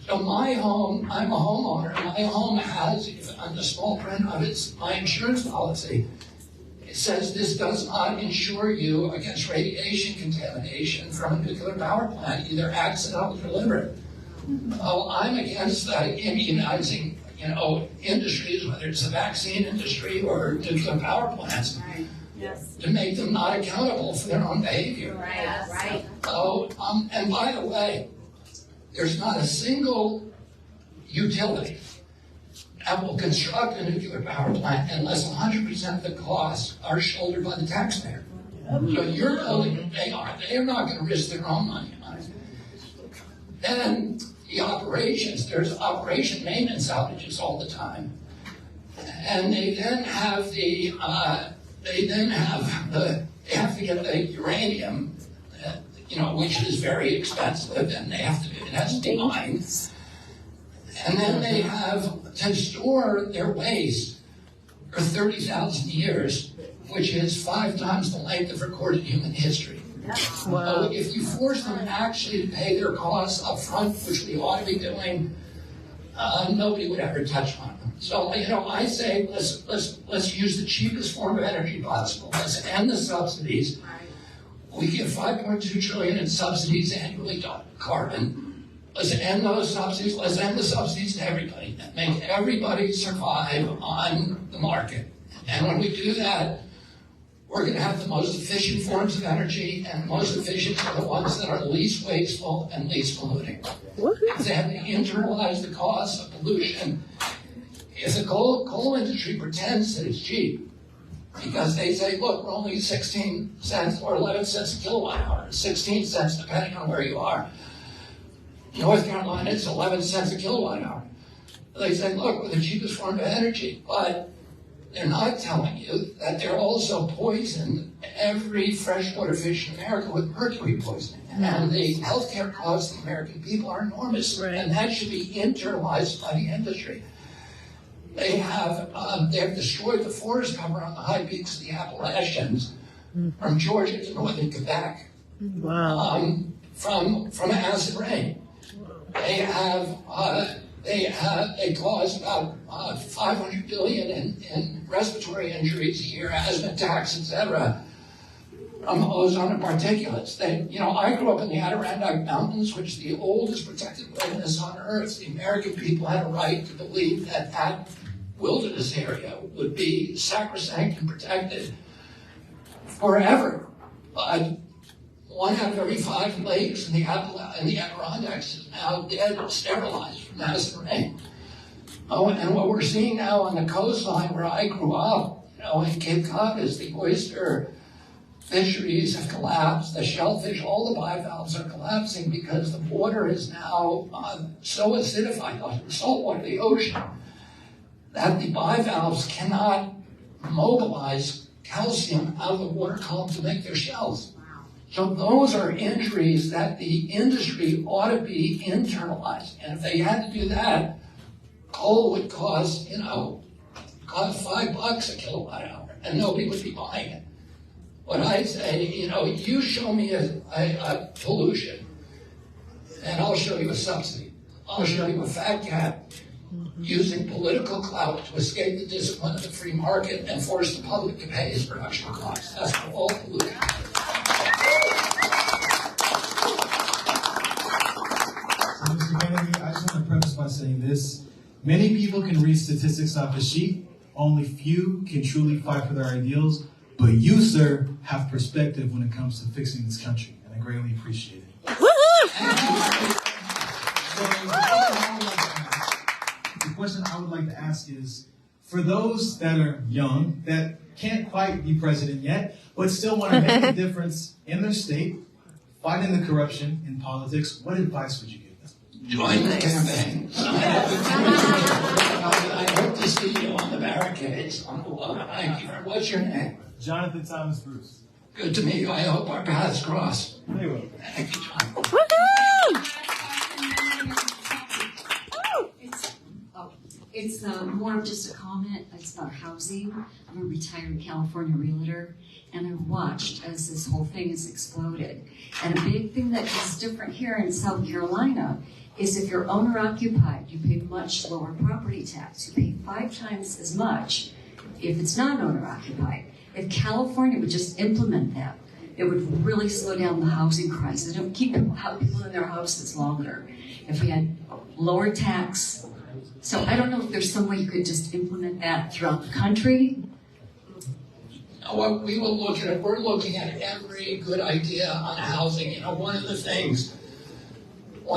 So my home, I'm a homeowner. My home has, on the small print of my insurance policy, it says this does not insure you against radiation contamination from a nuclear power plant, either accidental or deliberate. I'm against immunizing, industries, whether it's the vaccine industry or nuclear power plants, to make them not accountable for their own behavior. Right. So, and by the way, there's not a single utility that will construct a nuclear power plant unless 100% of the costs are shouldered by the taxpayer. So you're building, they are not going to risk their own money on it. Then the operations, there's operation maintenance outages all the time. And they then have they have to get the uranium, which is very expensive, and it has to be mined. And then they have to store their waste for 30,000 years, which is 5 times the length of recorded human history. Wow. So if you force them actually to pay their costs up front, which we ought to be doing, nobody would ever touch on them. So, I say let's use the cheapest form of energy possible. Let's end the subsidies. We give $5.2 trillion in subsidies annually to carbon. Let's end those subsidies. Let's end the subsidies to everybody. Make everybody survive on the market. And when we do that, we're going to have the most efficient forms of energy, and the most efficient are the ones that are least wasteful and least polluting. If they have to internalize the costs of pollution, if the coal industry pretends that it's cheap, because they say, look, we're only 16 cents or 11 cents a kilowatt hour, 16 cents depending on where you are. North Carolina, it's 11 cents a kilowatt hour. They say, look, we're the cheapest form of energy, but they're not telling you that they're also poisoning every freshwater fish in America with mercury poisoning. And the healthcare costs of the American people are enormous, and that should be internalized by the industry. They have destroyed the forest cover on the high peaks of the Appalachians, from Georgia to northern Quebec, from acid rain. They cause about 500 billion in respiratory injuries a year, asthma attacks, etc. From ozone and particulates. I grew up in the Adirondack Mountains, which is the oldest protected wilderness on Earth. The American people had a right to believe that that wilderness area would be sacrosanct and protected forever. But 1 out of every 5 lakes in the Adirondacks is now dead or sterilized from acid rain. And what we're seeing now on the coastline where I grew up, in Cape Cod, is the oyster fisheries have collapsed, the shellfish, all the bivalves are collapsing because the water is now so acidified, the salt water, the ocean, that the bivalves cannot mobilize calcium out of the water column to make their shells. So those are injuries that the industry ought to be internalized. And if they had to do that, coal would cost $5 a kilowatt hour, and nobody would be buying it. What I say, you show me a pollution, and I'll show you a subsidy. I'll show you a fat cat using political clout to escape the discipline of the free market and force the public to pay his production costs. That's all pollution. So, Mr. Kennedy, I just want to preface by saying this. Many people can read statistics off a sheet. Only few can truly fight for their ideals. But you, sir, have perspective when it comes to fixing this country, and I greatly appreciate it. The question I would like to ask is, for those that are young, that can't quite be president yet, but still want to make a difference in their state, fighting the corruption in politics, what advice would you give them? Join the campaign. I hope to see you on the barricades on the wall. Thank you. What's your name? Jonathan Thomas Bruce. Good to meet you. I hope our paths cross. They will. Thank you, John. It's more of just a comment. It's about housing. I'm a retired California realtor, and I watched as this whole thing has exploded. And a big thing that is different here in South Carolina is if you're owner-occupied, you pay much lower property tax. You pay 5 times as much if it's not owner-occupied. If California would just implement that, it would really slow down the housing crisis. It would keep people in their houses longer. If we had lower tax. So I don't know if there's some way you could just implement that throughout the country. Well, we will look at it. We're looking at every good idea on housing. One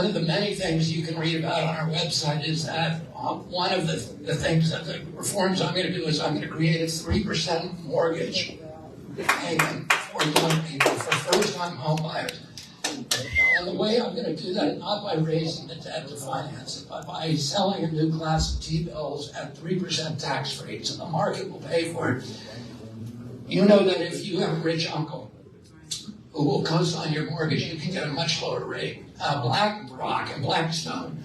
of the many things you can read about on our website is that one of the things that the reforms I'm going to do is I'm going to create a 3% mortgage payment for young people, for first-time home buyers. And the way I'm going to do that is not by raising the debt to finance it, but by selling a new class of T-bills at 3% tax rates, and the market will pay for it. You know that if you have a rich uncle who will co-sign your mortgage, you can get a much lower rate. BlackRock and Blackstone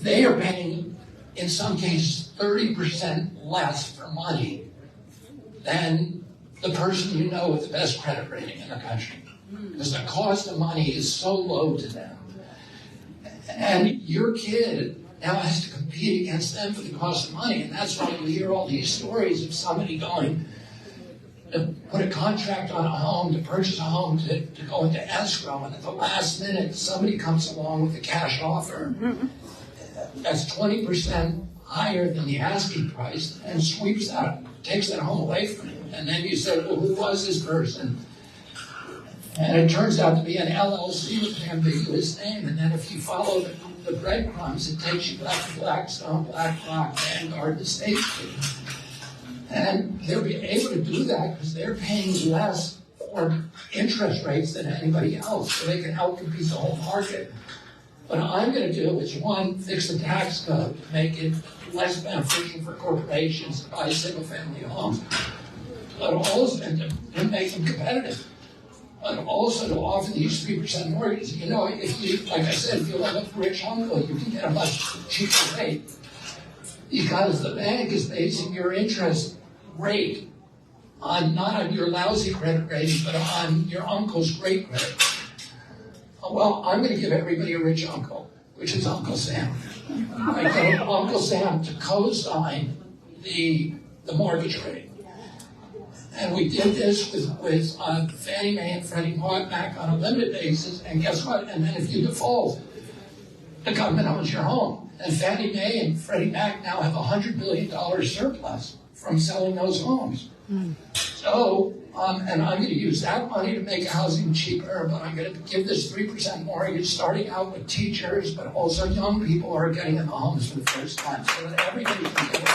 they are paying, in some cases, 30% less for money than the person you know with the best credit rating in the country. Because the cost of money is so low to them. And your kid now has to compete against them for the cost of money. And that's why you hear all these stories of somebody going to put a contract on a home, to purchase a home, to go into escrow, and at the last minute, somebody comes along with a cash offer that's 20% higher than the asking price and sweeps that, takes that home away from you. And then you say, well, who was this person? And it turns out to be an LLC with an ambiguous name. And then if you follow the breadcrumbs, it takes you back to Blackstone, BlackRock, Vanguard, the State Street. And they'll be able to do that because they're paying less for interest rates than anybody else, so they can outcompete the whole market. What I'm going to do is, one, fix the tax code to make it less beneficial for corporations to buy single-family homes, but also to make them competitive, but also to offer these 3% mortgages. You know, if you, like I said, if you live a rich uncle, you can get a much cheaper rate because the bank is basing your interest rate on not on your lousy credit rating, but on your uncle's great credit. Well, I'm going to give everybody a rich uncle, which is Uncle Sam. I get Uncle Sam to co-sign the mortgage rate. And we did this with Fannie Mae and Freddie Mac on a limited basis, and guess what? And then if you default, the government owns your home. And Fannie Mae and Freddie Mac now have $100 billion surplus from selling those homes. So, and I'm going to use that money to make housing cheaper, but I'm going to give this 3% mortgage starting out with teachers, but also young people who are getting in the homes for the first time, so that everybody can get it.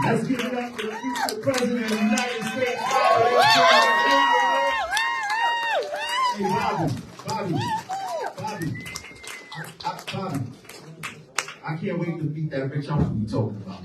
Let's give it up for the future president of the United States. Hey, Bobby. I can't wait to meet that rich uncle you talking about.